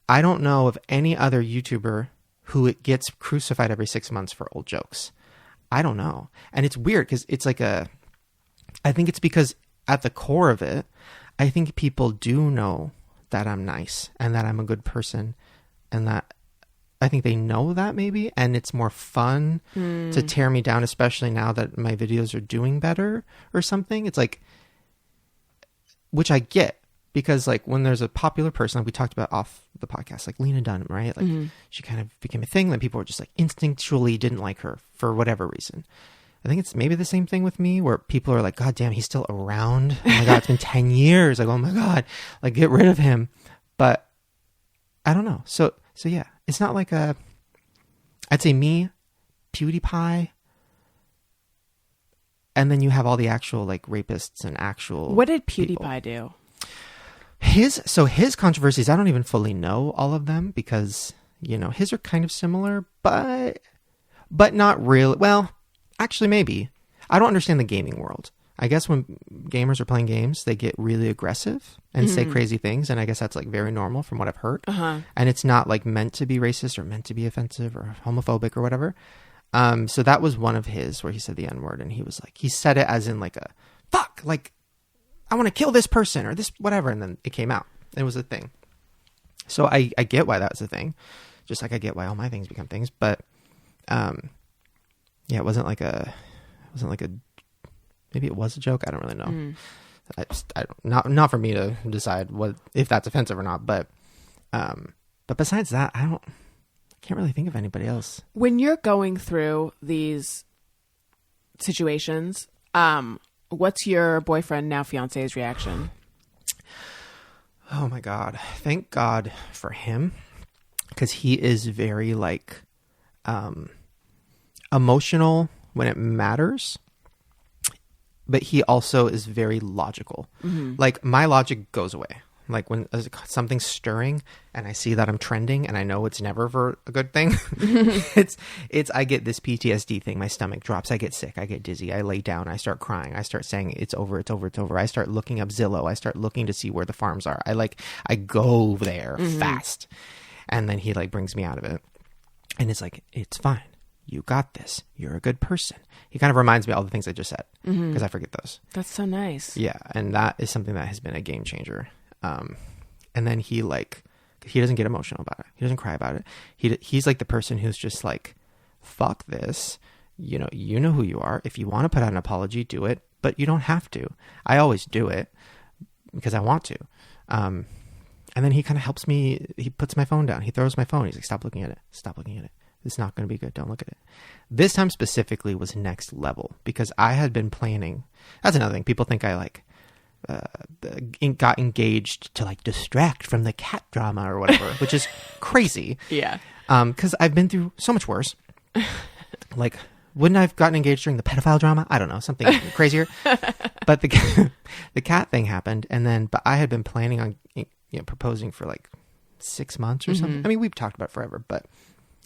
I don't know of any other YouTuber who gets crucified every 6 months for old jokes. I don't know. And it's weird because it's like I think it's because at the core of it, I think people do know that I'm nice and that I'm a good person and that I think they know that maybe, and it's more fun to tear me down, especially now that my videos are doing better or something. It's like, which I get, because like when there's a popular person, like we talked about off the podcast, like Lena Dunham, right? Like she kind of became a thing that people were just like instinctually didn't like her for whatever reason. I think it's maybe the same thing with me, where people are like, God damn, he's still around. Oh my God, it's been 10 years. Like, oh my God, like get rid of him. But I don't know. So yeah, it's not like I'd say me, PewDiePie, and then you have all the actual like rapists and actual. What did PewDiePie people. do? His controversies, I don't even fully know all of them, because, you know, his are kind of similar, but not really. Well, actually, maybe. I don't understand the gaming world. I guess when gamers are playing games, they get really aggressive and say crazy things. And I guess that's like very normal from what I've heard. And it's not like meant to be racist or meant to be offensive or homophobic or whatever. So that was one of his where he said the N-word, and he was like, he said it as in like a fuck, like I want to kill this person or this whatever. And then it came out. It was a thing. So I get why that's a thing. Just like I get why all my things become things. But yeah, it wasn't like a maybe it was a joke. I don't really know. I don't, not for me to decide what if that's offensive or not. But besides that, I can't really think of anybody else. When you're going through these situations, what's your boyfriend, now fiance's, reaction? Oh my God. Thank God for him. Because he is very like emotional when it matters. But he also is very logical. Like my logic goes away. Like when something's stirring and I see that I'm trending and I know it's never for a good thing. I get this PTSD thing. My stomach drops. I get sick. I get dizzy. I lay down. I start crying. I start saying it's over. It's over. It's over. I start looking up Zillow. I start looking to see where the farms are. I go there fast. And then he like brings me out of it. And it's like, it's fine. You got this. You're a good person. He kind of reminds me of all the things I just said because I forget those. That's so nice. Yeah. And that is something that has been a game changer. And then he doesn't get emotional about it. He doesn't cry about it. He's like the person who's just like, fuck this. You know who you are. If you want to put out an apology, do it, but you don't have to. I always do it because I want to. And then he kind of helps me. He puts my phone down. He throws my phone. He's like, stop looking at it. Stop looking at it. It's not going to be good. Don't look at it. This time specifically was next level because I had been planning. That's another thing. People think I like, got engaged to like distract from the cat drama or whatever, which is crazy. Yeah. Because I've been through so much worse. Like, wouldn't I have gotten engaged during the pedophile drama? I don't know, something crazier. But the cat thing happened, but I had been planning on proposing for like 6 months or something. I mean, we've talked about it forever, but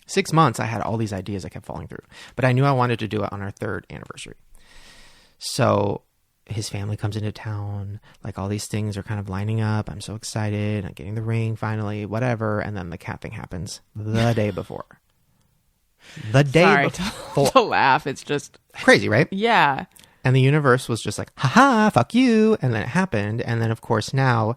6 months I had all these ideas I kept falling through. But I knew I wanted to do it on our 3rd anniversary. So his family comes into town, like all these things are kind of lining up. I'm so excited. I'm getting the ring finally, whatever. And then the cat thing happens the day before. The day before. To laugh. It's just crazy, right? Yeah. And the universe was just like, haha, fuck you. And then it happened. And then of course now,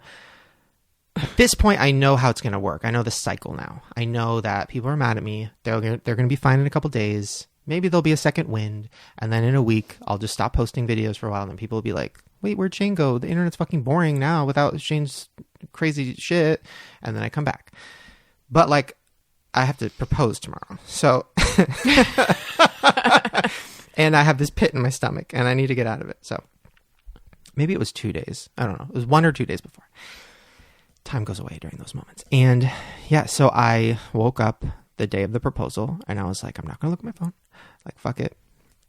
at this point, I know how it's going to work. I know the cycle now. I know that people are mad at me. They're going to be fine in a couple days. Maybe there'll be a second wind, and then in a week, I'll just stop posting videos for a while, and then people will be like, wait, where'd Shane go? The internet's fucking boring now without Shane's crazy shit, and then I come back. But, like, I have to propose tomorrow, so... and I have this pit in my stomach, and I need to get out of it, so... Maybe it was 2 days. I don't know. It was 1 or 2 days before. Time goes away during those moments. And, yeah, so I woke up the day of the proposal, and I was like, I'm not going to look at my phone. Like, fuck it.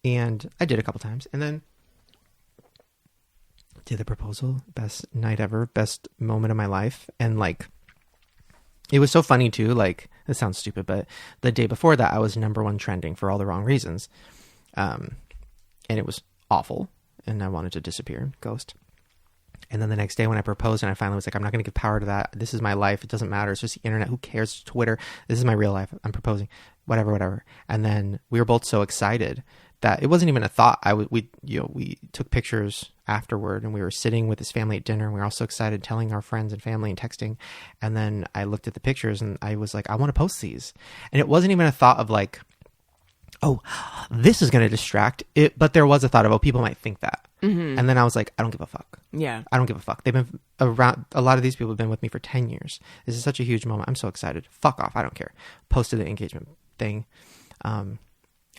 And I did a couple times. And then did the proposal. Best night ever. Best moment of my life. And, like, it was so funny, too. Like, it sounds stupid, but the day before that, I was #1 trending for all the wrong reasons. And it was awful. And I wanted to disappear, ghost. And then the next day when I proposed and I finally was like, I'm not going to give power to that. This is my life. It doesn't matter. It's just the internet. Who cares? Twitter. This is my real life. I'm proposing. Whatever. And then we were both so excited that it wasn't even a thought. We took pictures afterward, and we were sitting with his family at dinner, and we were all so excited, telling our friends and family and texting. And then I looked at the pictures, and I was like, I want to post these. And it wasn't even a thought of like, oh, this is going to distract it. But there was a thought of, oh, people might think that. Mm-hmm. And then I was like, I don't give a fuck. Yeah. I don't give a fuck. They've been around. A lot of these people have been with me for 10 years. This is such a huge moment. I'm so excited. Fuck off. I don't care. Posted the engagement thing. And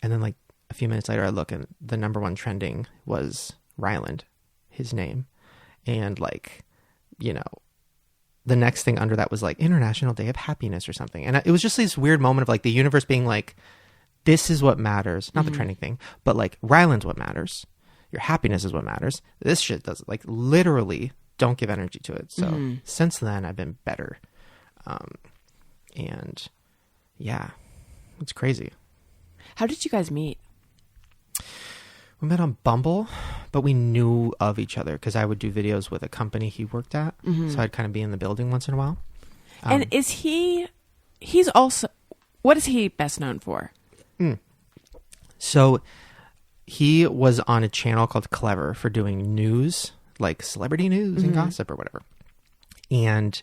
then like a few minutes later, I look and the number one trending was Ryland, his name. And like, you know, the next thing under that was like International Day of Happiness or something. And it was just this weird moment of like the universe being like, this is what matters. Not the trending thing, but like Ryland's what matters. Your happiness is what matters. This shit doesn't. Like literally don't give energy to it. So since then I've been better. And yeah, it's crazy. How did you guys meet? We met on Bumble, but we knew of each other because I would do videos with a company he worked at. So I'd kind of be in the building once in a while. And he's also, what is he best known for? So he was on a channel called Clever for doing news, like celebrity news and gossip or whatever. And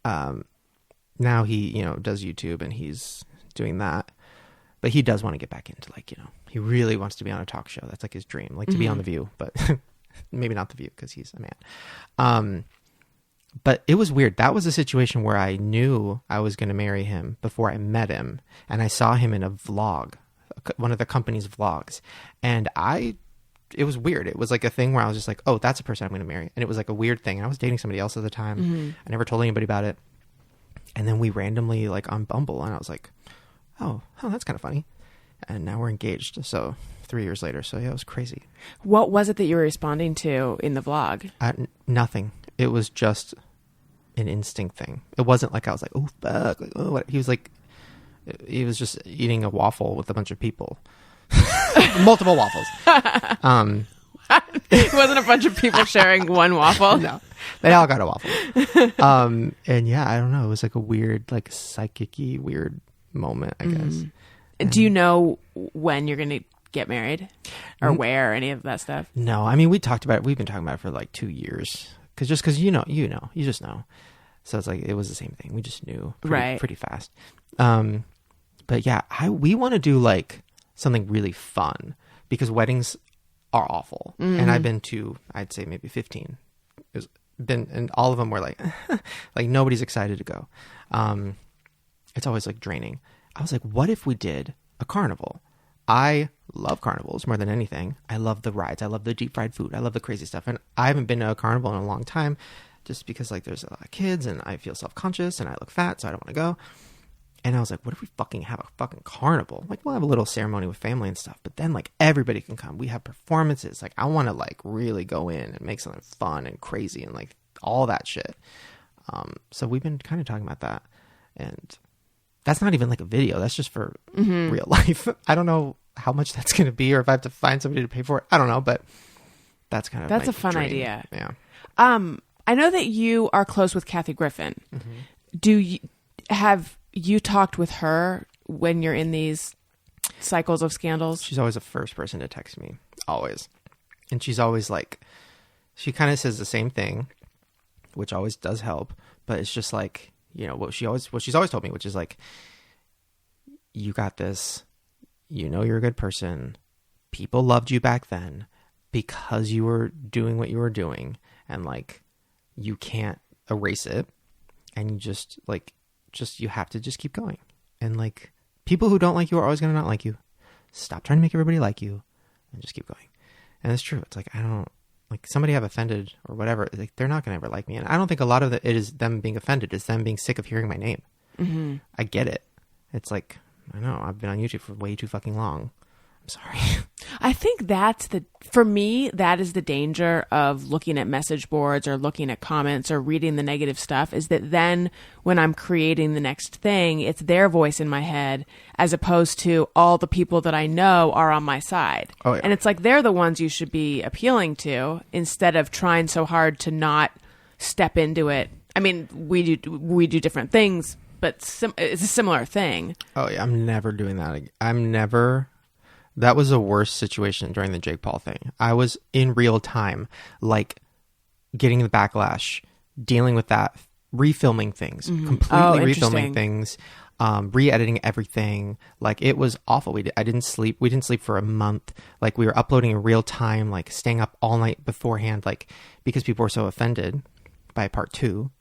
now he, you know, does YouTube and he's doing that. But he does want to get back into like, you know, he really wants to be on a talk show. That's like his dream, like to be on The View, but maybe not The View because he's a man. But it was weird. That was a situation where I knew I was going to marry him before I met him. And I saw him in a vlog, one of the company's vlogs. And it was weird. It was like a thing where I was just like, oh, that's a person I'm going to marry. And it was like a weird thing. I was dating somebody else at the time. I never told anybody about it. And then we randomly like on Bumble and I was like, oh, that's kind of funny. And now we're engaged. So 3 years later. So yeah, it was crazy. What was it that you were responding to in the vlog? Nothing. It was just an instinct thing. It wasn't like I was like, oh, fuck. Like, oh, what? He was just eating a waffle with a bunch of people. Multiple waffles. It wasn't a bunch of people sharing one waffle? No. They all got a waffle. And yeah, I don't know. It was like a weird, like psychic-y weird moment, I guess. Do you know when you're going to get married? Or where, or any of that stuff? No. I mean, we talked about it. We've been talking about it for like 2 years. Because you just know. So it's like, it was the same thing. We just knew pretty fast. But yeah, we want to do like something really fun because weddings are awful. And I've been to, I'd say maybe 15. And all of them were like, like nobody's excited to go. It's always like draining. I was like, what if we did a carnival? I love carnivals more than anything. I love the rides. I love the deep fried food. I love the crazy stuff. And I haven't been to a carnival in a long time just because like there's a lot of kids and I feel self-conscious and I look fat, so I don't want to go. And I was like, what if we fucking have a fucking carnival? Like we'll have a little ceremony with family and stuff, but then like everybody can come. We have performances. Like I want to like really go in and make something fun and crazy and like all that shit. So we've been kind of talking about that. And that's not even like a video. That's just for real life. I don't know how much that's going to be or if I have to find somebody to pay for it. I don't know, but that's kind of That's my a fun dream. idea. Yeah. I know that you are close with Kathy Griffin. Have you talked with her when you're in these cycles of scandals? She's always the first person to text me. Always. And she's always like, she kind of says the same thing, which always does help. But it's just like, you know, what she's always told me, which is like, you got this, you know, you're a good person. People loved you back then because you were doing what you were doing. And like, you can't erase it. And you just you have to just keep going. And like, people who don't like you are always going to not like you. Stop trying to make everybody like you and just keep going. And it's true. It's like, I don't, like somebody I've offended or whatever, like they're not going to ever like me. And I don't think a lot of it is them being offended. It's them being sick of hearing my name. I get it. It's like, I know I've been on YouTube for way too fucking long. I'm sorry. I think for me, that is the danger of looking at message boards or looking at comments or reading the negative stuff, is that then when I'm creating the next thing, it's their voice in my head as opposed to all the people that I know are on my side. Oh, yeah. And it's like, they're the ones you should be appealing to instead of trying so hard to not step into it. I mean, we do different things, but it's a similar thing. Oh yeah. I'm never doing that. I'm never That was the worst situation during the Jake Paul thing. I was in real time, like getting the backlash, dealing with that, refilming things, completely refilming things, re-editing everything. Like it was awful. I didn't sleep. We didn't sleep for a month. Like we were uploading in real time, like staying up all night beforehand, like because people were so offended by part 2.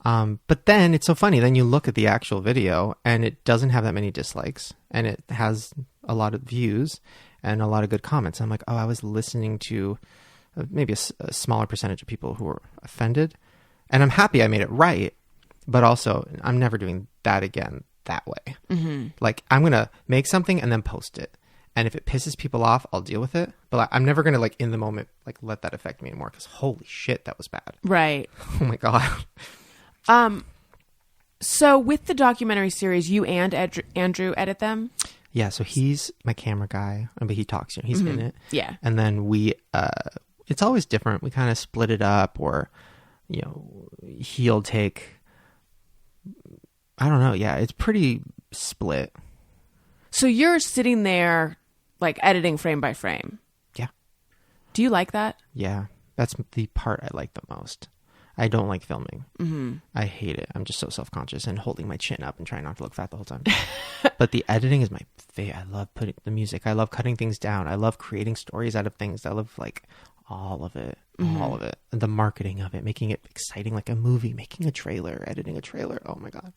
But then it's so funny. Then you look at the actual video and it doesn't have that many dislikes and it has a lot of views and a lot of good comments. I'm like, oh, I was listening to maybe a smaller percentage of people who were offended, and I'm happy I made it right. But also, I'm never doing that again that way. Mm-hmm. Like, I'm going to make something and then post it. And if it pisses people off, I'll deal with it. But like, I'm never going to, like, in the moment, like, let that affect me anymore. Because holy shit, that was bad. Right. Oh, my God. So with the documentary series, you and Andrew edit them? Yeah, so he's my camera guy. But he talks, you know, he's in it. Yeah. And then we, it's always different. We kind of split it up, or, you know, he'll take... I don't know. Yeah, it's pretty split. So you're sitting there, like, editing frame by frame. Yeah. Do you like that? Yeah. That's the part I like the most. I don't like filming. Mm-hmm. I hate it. I'm just so self-conscious and holding my chin up and trying not to look fat the whole time. But the editing is my favorite. I love putting the music. I love cutting things down. I love creating stories out of things. I love, like, all of it. Mm-hmm. All of it. And the marketing of it, making it exciting like a movie, making a trailer, editing a trailer. Oh, my God.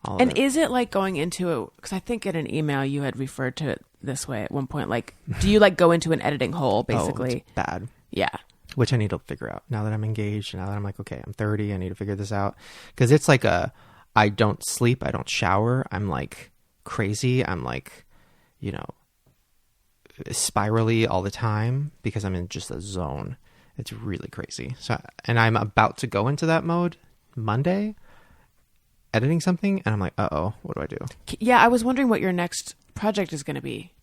And is it like going into it? Because I think in an email you had referred to it this way at one point. Like, do you like go into an editing hole, basically? Oh, it's bad. Yeah. Which I need to figure out now that I'm engaged. Now that I'm like, okay, I'm 30. I need to figure this out. Because it's like I don't sleep. I don't shower. I'm like crazy. I'm like, you know, spirally all the time because I'm in just a zone. It's really crazy. So, and I'm about to go into that mode Monday, editing something, and I'm like, uh-oh, what do I do? Yeah, I was wondering what your next project is going to be.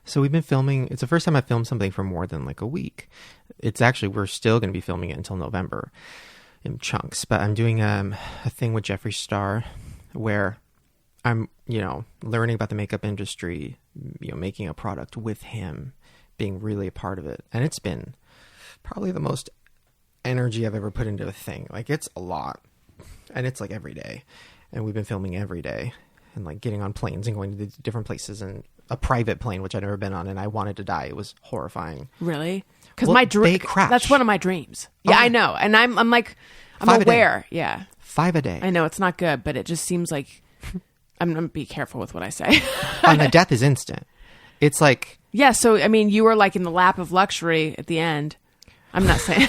So we've been filming. It's the first time I've filmed something for more than like a week. It's actually, we're still going to be filming it until November in chunks. But I'm doing a thing with Jeffree Star where I'm, you know, learning about the makeup industry, you know, making a product with him, being really a part of it. And it's been probably the most energy I've ever put into a thing. Like, it's a lot. And it's like every day. And we've been filming every day and like getting on planes and going to different places, and a private plane, which I'd never been on, and I wanted to die. It was horrifying. Really? Because Well, my dream, they crash. that's one of my dreams. Yeah, Oh. I know. And I'm like, I'm 5 a day. aware. Yeah. 5 a day. I know it's not good, but it just seems like I'm going to be careful with what I say. And the death is instant. It's like, Yeah. So, I mean, you were like in the lap of luxury at the end. I'm not saying.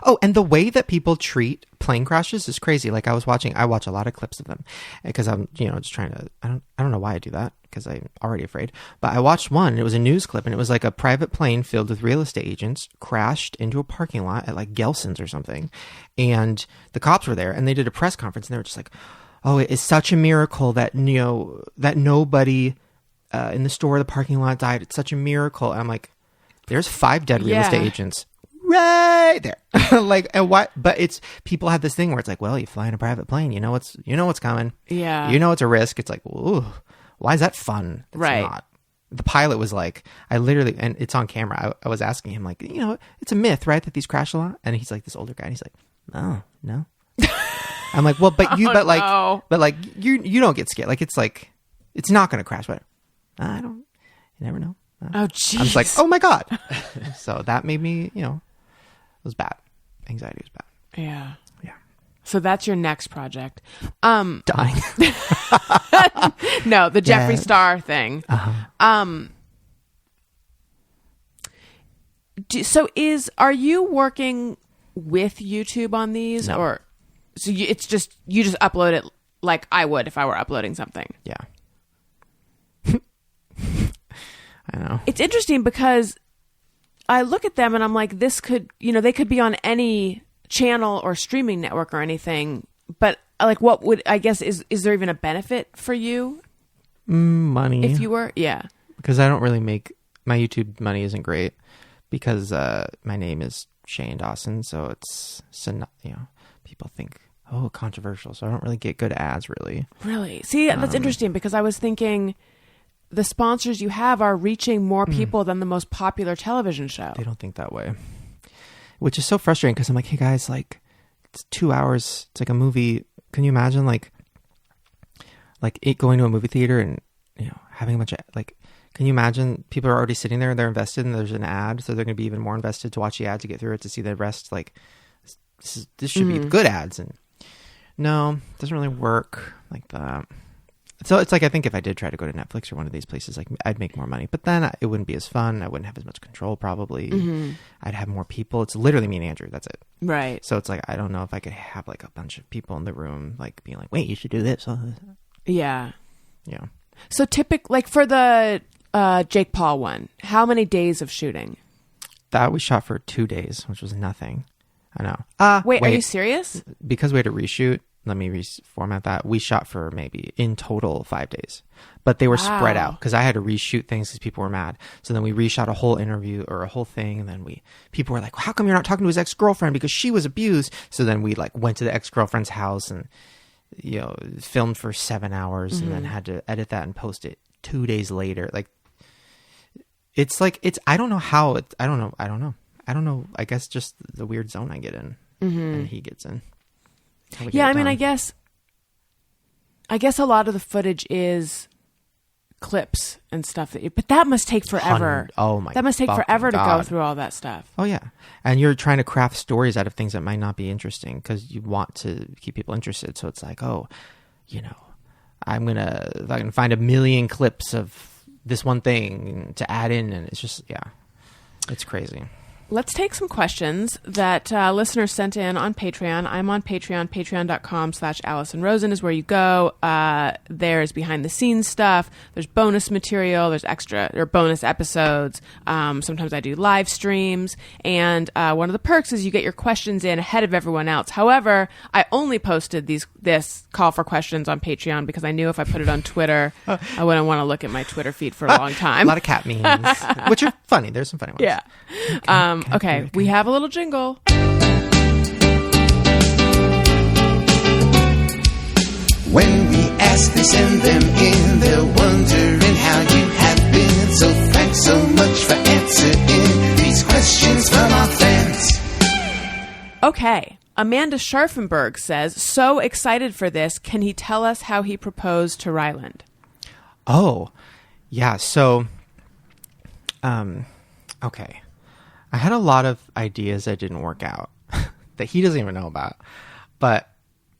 oh, and the way that people treat plane crashes is crazy. Like I watch a lot of clips of them because I'm, you know, just trying to, I don't know why I do that because I'm already afraid. But I watched one, and it was a news clip, and it was like a private plane filled with real estate agents crashed into a parking lot at like Gelson's or something. And the cops were there, and they did a press conference, and they were just like, oh, it is such a miracle that, you know, that nobody in the store, the parking lot died. It's such a miracle. And I'm like, there's 5 dead real estate agents right there. Like, and what? But it's, people have this thing where it's like, well, you fly in a private plane, you know what's coming. Yeah. You know it's a risk. It's like, ooh, why is that fun? It's Right. not. The pilot was like, I literally, and it's on camera, I was asking him, like, you know, it's a myth, right, that these crash a lot? And he's like, this older guy, and he's like, oh, no. I'm like, well, but you, but like, no. but like, you don't get scared. Like, it's not going to crash, but I don't, you never know. Oh, jeez. I was like, oh my God. So that made me, you know, it was bad. Anxiety was bad. Yeah. Yeah. So that's your next project. Dying. No, the Jeffree Yeah. Star thing. Are you working with YouTube on these? No. Or so you just upload it like I would if I were uploading something? Yeah. I know. It's interesting because I look at them and I'm like, this could, you know, they could be on any channel or streaming network or anything. But like, what would, I guess, is there even a benefit for you Money. if you were? Yeah. Because I don't really make, my YouTube money isn't great because my name is Shane Dawson. So it's, you know, people think, oh, controversial. So I don't really get good ads, really. Really? See, that's interesting because I was thinking, the sponsors you have are reaching more people than the most popular television show. They don't think that way, which is so frustrating because I'm like, hey guys, like it's 2 hours. It's like a movie. Can you imagine like it going to a movie theater and, you know, having a bunch of like, can you imagine people are already sitting there and they're invested and there's an ad. So they're going to be even more invested to watch the ad to get through it, to see the rest. Like this should be good ads. And no, it doesn't really work like that. So it's like, I think if I did try to go to Netflix or one of these places, like I'd make more money, but then it wouldn't be as fun. I wouldn't have as much control probably. I'd have more people. It's literally me and Andrew. That's it. Right. So it's like, I don't know if I could have like a bunch of people in the room, like being like, wait, you should do this. Yeah. Yeah. So like for the Jake Paul one, how many days of shooting? That we shot for 2 days, which was nothing. I know. Wait, are you serious? Because we had to reshoot. Let me reformat that. We shot for maybe in total 5 days, but they were spread out because I had to reshoot things because people were mad. So then we reshot a whole interview or a whole thing. And then people were like, well, how come you're not talking to his ex-girlfriend? Because she was abused. So then we like went to the ex-girlfriend's house and, you know, filmed for 7 hours and then had to edit that and post it 2 days later. Like, I don't know how it, I don't know. I guess just the weird zone I get in and he gets in. Yeah, I mean, I guess a lot of the footage is clips and stuff but that must take forever. That must take forever to go through all that stuff. Oh yeah. And you're trying to craft stories out of things that might not be interesting because you want to keep people interested. So it's like, oh, you know, if I can find 1 million clips of this one thing to add in, and it's just, yeah, it's crazy. Let's take some questions that listeners sent in on Patreon. I'm on Patreon. Patreon.com/AllisonRosen is where you go. There's behind the scenes stuff. There's bonus material. There's bonus episodes. Sometimes I do live streams. And one of the perks is you get your questions in ahead of everyone else. However, I only posted this call for questions on Patreon because I knew if I put it on Twitter, I wouldn't want to look at my Twitter feed for a long time. A lot of cat memes, which are funny. There's some funny ones. Yeah. Okay, we have a little jingle. When we ask, they send them in. They're wondering how you have been. So thanks so much for answering these questions from our fans. Okay, Amanda Scharfenberg says, so excited for this. Can he tell us how he proposed to Ryland? Oh, yeah. So, okay. I had a lot of ideas that didn't work out that he doesn't even know about, but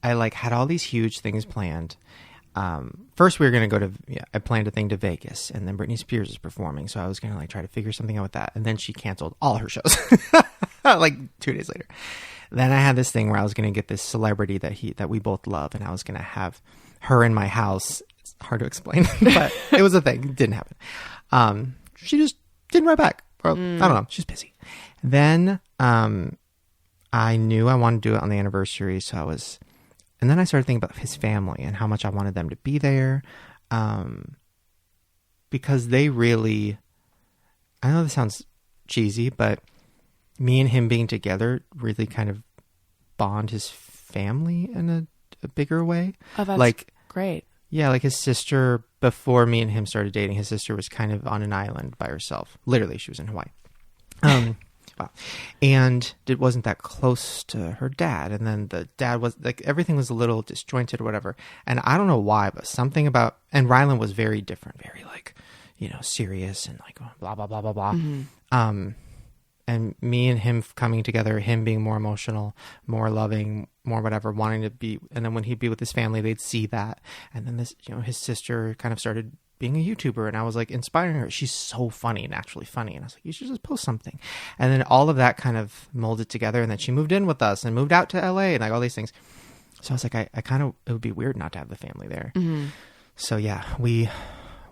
I like had all these huge things planned. First we were going to go I planned a thing to Vegas, and then Britney Spears is performing. So I was going to like try to figure something out with that. And then she canceled all her shows like 2 days later. Then I had this thing where I was going to get this celebrity that we both love. And I was going to have her in my house. It's hard to explain, but it was a thing. It didn't happen. She just didn't write back. Or, I don't know. She's busy. Then I knew I wanted to do it on the anniversary. And then I started thinking about his family and how much I wanted them to be there. Because they really, I know this sounds cheesy, but me and him being together really kind of bond his family in a bigger way. Oh, that's great. Yeah, like his sister, before me and him started dating, his sister was kind of on an island by herself. Literally, she was in Hawaii. Wow. And it wasn't that close to her dad. And then the dad was like, everything was a little disjointed or whatever. And I don't know why, but something about, and Ryland was very different, very like, you know, serious and like blah, blah, blah, blah, blah. Mm-hmm. And me and him coming together, him being more emotional, more loving, more whatever, wanting to be. And then when he'd be with his family, they'd see that. And then this, you know, his sister kind of started being a YouTuber, and I was like inspiring her. She's so funny, naturally funny. And I was like, you should just post something. And then all of that kind of molded together. And then she moved in with us and moved out to LA and like all these things. So I was like, I kind of, it would be weird not to have the family there. Mm-hmm. So yeah, we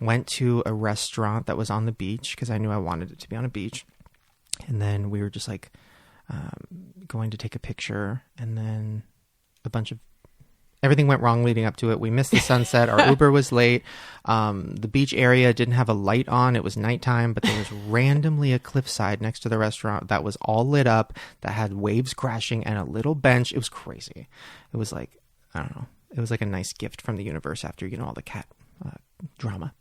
went to a restaurant that was on the beach because I knew I wanted it to be on a beach. And then we were just like going to take a picture, and then everything went wrong leading up to it. We missed the sunset. Our Uber was late. The beach area didn't have a light on. It was nighttime, but there was randomly a cliffside next to the restaurant that was all lit up, that had waves crashing and a little bench. It was crazy. It was like, I don't know. It was like a nice gift from the universe after, you know, all the cat drama.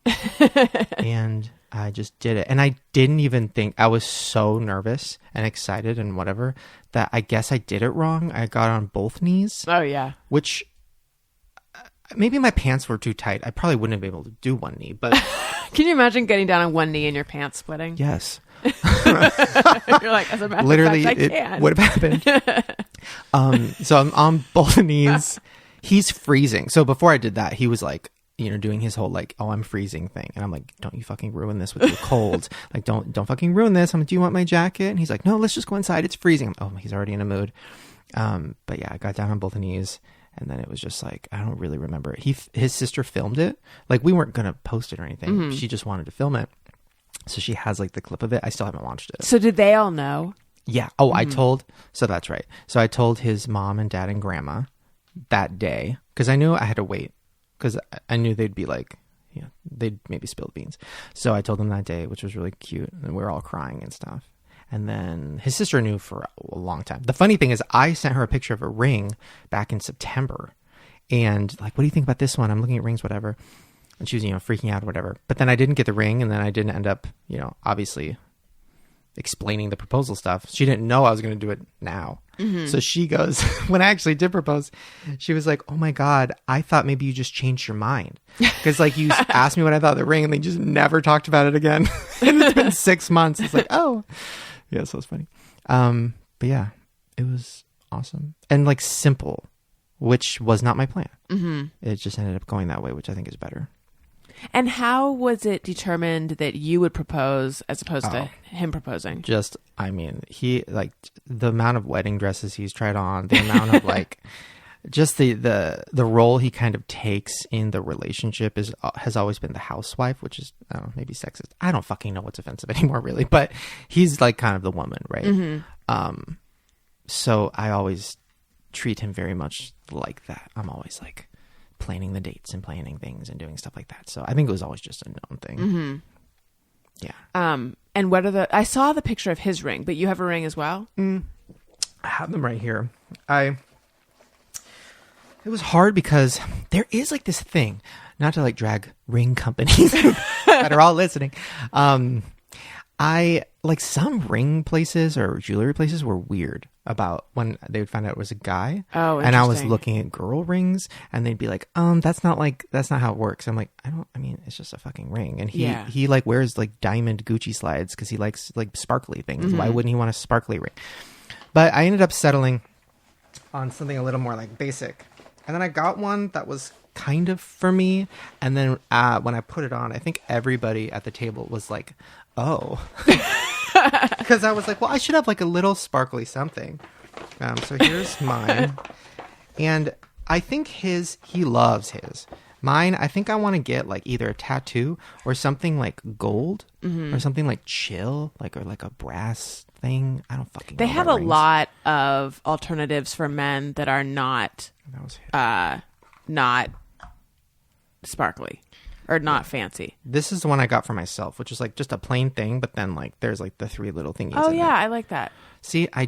And I just did it. And I didn't even think, I was so nervous and excited and whatever that I guess I did it wrong. I got on both knees, Oh, yeah. which maybe my pants were too tight. I probably wouldn't have been able to do one knee, but Can you imagine getting down on one knee and your pants splitting? yes. You're like, as a matter Literally, of fact, I it can. would have happened. So I'm on both knees. He's freezing. So before I did that, he was like, doing his whole like, oh, I'm freezing thing. And I'm like, don't you fucking ruin this with your cold. Like, don't fucking ruin this. I'm like, do you want my jacket? And he's like, no, let's just go inside. It's freezing. Oh, he's already in a mood. But yeah, I got down on both knees. And then it was just like, I don't really remember it. His sister filmed it. Like, we weren't going to post it or anything. She just wanted to film it. So she has like the clip of it. I still haven't watched it. So did they all know? Yeah. Oh, so that's right. So I told his mom and dad and grandma that day because I knew I had to wait because I knew they'd be like, they'd maybe spill the beans. So I told them that day, which was really cute. And we were all crying and stuff. And then his sister knew for a long time. The funny thing is I sent her a picture of a ring back in September and like, what do you think about this one? I'm looking at rings, whatever. And she was, freaking out or whatever. But then I didn't get the ring. And then I didn't end up, obviously explaining the proposal stuff. She didn't know I was going to do it now. So she goes, when I actually did propose, she was like, oh my God, I thought maybe you just changed your mind. Because like you asked me what I thought of the ring and they just never talked about it again. And it's been 6 months. It's like, oh. Yeah, so it's funny. But yeah, it was awesome. And like simple, which was not my plan. It just ended up going that way, which I think is better. And how was it determined that you would propose as opposed to him proposing? Just, he like the amount of wedding dresses he's tried on, the amount of like, just the role he kind of takes in the relationship has always been the housewife, which is, I don't know, maybe sexist. I don't fucking know what's offensive anymore, really. But he's like kind of the woman, right? So I always treat him very much like that. I'm always like planning the dates and planning things and doing stuff like that. So I think it was always just a known thing. Yeah. And what are I saw the picture of his ring, but you have a ring as well? I have them right here. It was hard because there is like this thing, not to like drag ring companies that are all listening. I like some ring places or jewelry places were weird about when they would find out it was a guy. Oh, and I was interesting. looking at girl rings and they'd be like, that's not how it works. I'm like, it's just a fucking ring. And he like wears like diamond Gucci slides because he likes like sparkly things. Why wouldn't he want a sparkly ring? But I ended up settling on something a little more like basic. And then I got one that was kind of for me. And then when I put it on, I think everybody at the table was like, oh. Because I was like, well, I should have like a little sparkly something. So here's mine. And I think he loves his. Mine, I think I want to get like either a tattoo or something like gold or something like chill, or like a brass thing. I don't fucking know. They have a lot of alternatives for men that are not sparkly or not fancy. This is the one I got for myself, which is like just a plain thing, but then like there's like the 3 little thingies. Oh in yeah, it. I like that. See, I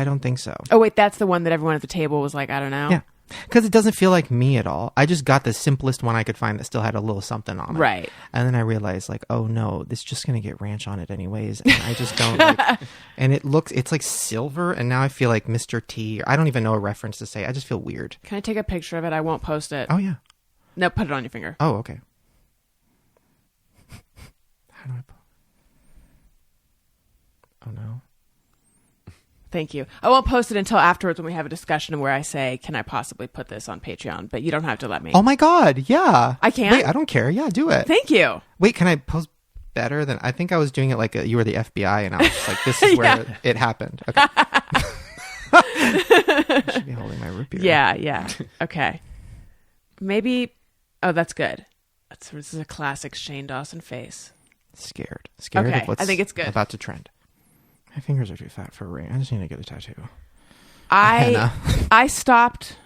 don't think so. Oh wait, that's the one that everyone at the table was like, I don't know. Yeah. Because it doesn't feel like me at all. I just got the simplest one I could find that still had a little something on it. Right. And then I realized like, oh no, this is just going to get ranch on it anyways. And I just don't like, and it's like silver. And now I feel like Mr. T. I don't even know a reference to say. I just feel weird. Can I take a picture of it? I won't post it. Oh yeah. No, put it on your finger. Oh, okay. How do I put? Oh no. Thank you. I won't post it until afterwards when we have a discussion where I say, can I possibly put this on Patreon? But you don't have to let me. Oh my God. Yeah. I can? Wait, I don't care. Yeah, do it. Thank you. Wait, can I post better than... I think I was doing it like you were the FBI and I was just like, this is where it happened. Okay. I should be holding my root beer. Yeah. Okay. Maybe... Oh, that's good. This is a classic Shane Dawson face. Scared Okay, of what's I think it's good. about to trend. My fingers are too fat for a ring. I just need to get a tattoo. I stopped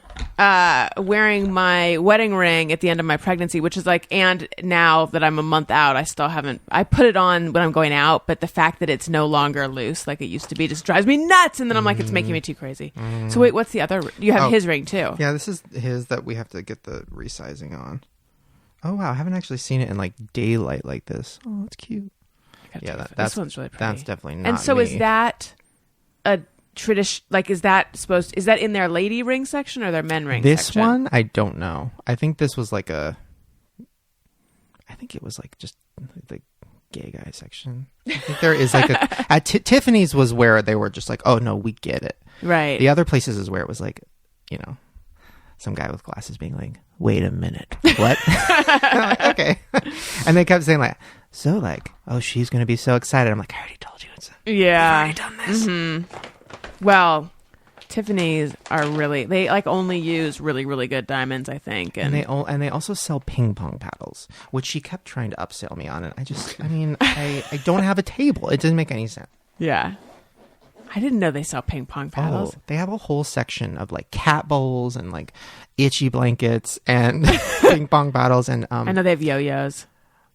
wearing my wedding ring at the end of my pregnancy, which is like, and now that I'm a month out, I still haven't. I put it on when I'm going out, but the fact that it's no longer loose like it used to be just drives me nuts. And then I'm like, it's making me too crazy. So wait, what's the other? You have his ring too. Yeah, this is his that we have to get the resizing on. Oh wow, I haven't actually seen it in like daylight like this. Oh, it's cute. Yeah, this one's really pretty. That's definitely not. And so me. is that a tradition? Like, is that in their lady ring section or their men ring this section? one? I don't know. I think this was like I think it was like just the gay guy section. I think there is like at Tiffany's was where they were just like, oh no, we get it. Right. The other places is where it was like, you know, some guy with glasses being like, wait a minute, what? I'm like, okay. And they kept saying like, so like, oh, she's going to be so excited. I'm like, I already told you. Yeah. We've already done this. Mm-hmm. Well, Tiffany's are they like only use really, really good diamonds, I think. And they also sell ping pong paddles, which she kept trying to upsell me on. And I don't have a table. It doesn't make any sense. Yeah. I didn't know they sell ping pong paddles. Oh, they have a whole section of like cat bowls and like itchy blankets and ping pong paddles. And I know they have yo-yos.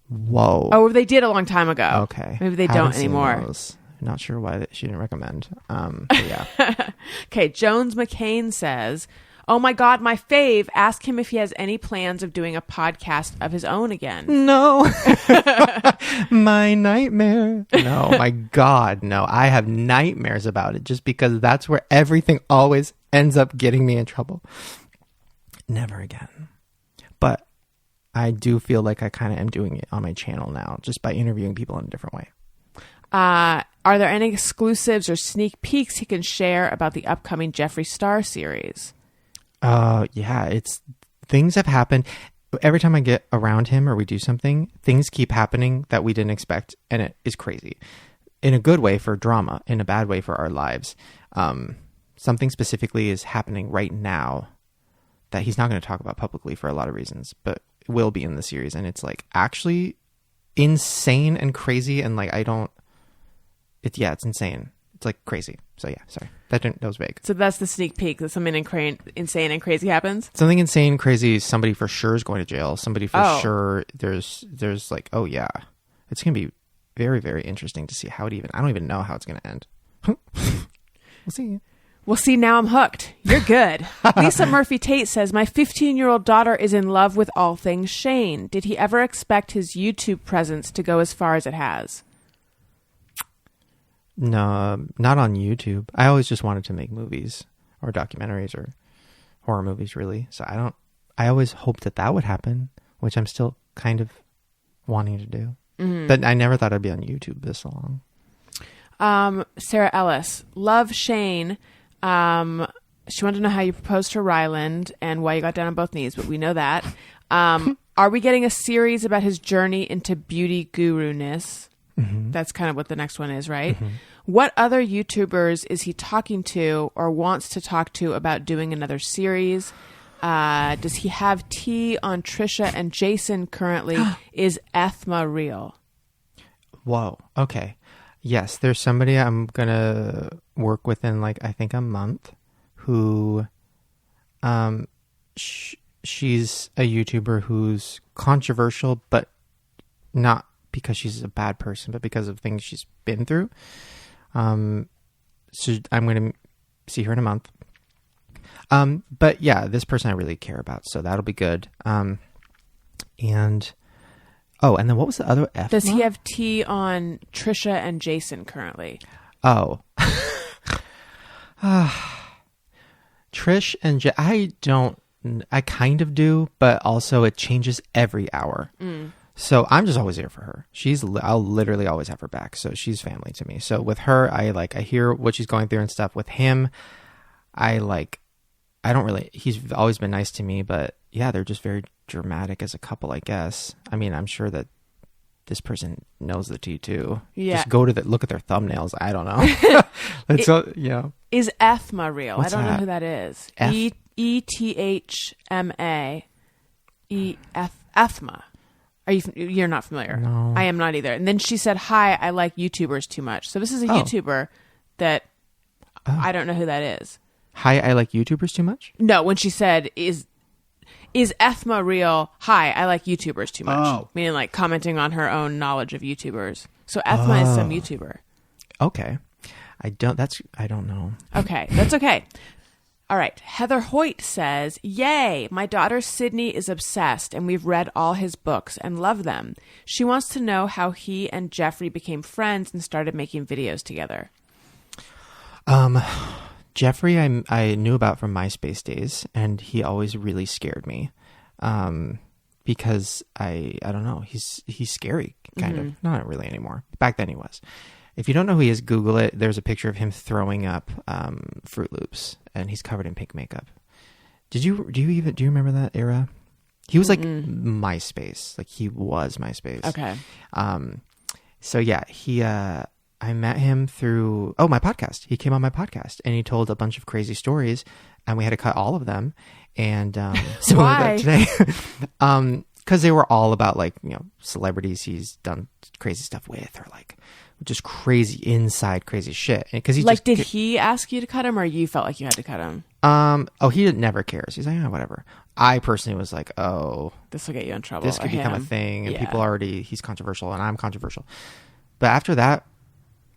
Whoa. Oh, they did a long time ago. Okay. Maybe they Haven't don't seen anymore. those. Not sure why she didn't recommend. But yeah. Okay, Jones McCain says, oh my God, my fave, ask him if he has any plans of doing a podcast of his own again. No. My nightmare. No, my God, no. I have nightmares about it just because that's where everything always ends up getting me in trouble. Never again. But I do feel like I kind of am doing it on my channel now just by interviewing people in a different way. Are there any exclusives or sneak peeks he can share about the upcoming Jeffree Star series? Yeah, things have happened. Every time I get around him or we do something, things keep happening that we didn't expect, and it is crazy. In a good way for drama, in a bad way for our lives. Something specifically is happening right now that he's not going to talk about publicly for a lot of reasons, but it will be in the series, and it's like actually insane and crazy, and like it's insane. It's like crazy. So yeah, sorry. That was vague. So that's the sneak peek that something insane and crazy happens? Something insane, crazy, somebody for sure is going to jail. Somebody for sure, there's like, oh yeah. It's going to be very, very interesting to see I don't even know how it's going to end. We'll see. Well, see, now I'm hooked. You're good. Lisa Murphy Tate says, my 15-year-old daughter is in love with all things Shane. Did he ever expect his YouTube presence to go as far as it has? No, not on YouTube. I always just wanted to make movies or documentaries or horror movies, really. So I always hoped that would happen, which I'm still kind of wanting to do. Mm-hmm. But I never thought I'd be on YouTube this long. Sarah Ellis, love Shane. She wanted to know how you proposed to Ryland and why you got down on both knees, but we know that. Are we getting a series about his journey into beauty guru-ness? Mm-hmm. That's kind of what the next one is, right? Mm-hmm. What other YouTubers is he talking to or wants to talk to about doing another series? Does he have tea on Trisha and Jason currently? Is Ethma real? Whoa. Okay. Yes, there's somebody I'm going to work with in like, I think a month who, she's a YouTuber who's controversial, but not because she's a bad person, but because of things she's been through. So I'm going to see her in a month. But yeah, this person I really care about, so that'll be good. And then what was the other F? Does he have tea on Trisha and Jason currently? Oh. Trish and I kind of do, but also it changes every hour. Mm. So I'm just always here for her. I'll literally always have her back. So she's family to me. So with her, I hear what she's going through and stuff. With him, he's always been nice to me, but yeah, they're just very dramatic as a couple, I guess. I mean, I'm sure that this person knows the tea too. Yeah. Just look at their thumbnails. I don't know. Is Ethma real? What's I don't that? know who that is. ETHMA. Ethma. You're not familiar? No. I am not either. And then she said, hi, I like YouTubers too much. So this is a YouTuber that I don't know who that is. Hi, I like YouTubers too much? No, when she said, is Ethma real? Hi, I like YouTubers too much. Oh. Meaning like commenting on her own knowledge of YouTubers. So Ethma is some YouTuber. Okay. I don't know. Okay, that's okay. All right. Heather Hoyt says, yay, my daughter Sydney is obsessed and we've read all his books and love them. She wants to know how he and Jeffrey became friends and started making videos together. Jeffrey, I knew about from MySpace days, and he always really scared me. Because I don't know, he's scary, kind of. Not really anymore. Back then he was. If you don't know who he is, Google it. There's a picture of him throwing up Fruit Loops, and he's covered in pink makeup. Do you remember that era? He was like MySpace, like he was MySpace. Okay. So yeah, I met him through my podcast. He came on my podcast, and he told a bunch of crazy stories, and we had to cut all of them. And so why? Today, because they were all about like celebrities he's done crazy stuff with, or like just crazy inside crazy shit. Because did he ask you to cut him, or you felt like you had to cut him? He never cares. He's like, whatever. I personally was like, this will get you in trouble. This could become a thing, and people he's controversial, and I'm controversial. But after that,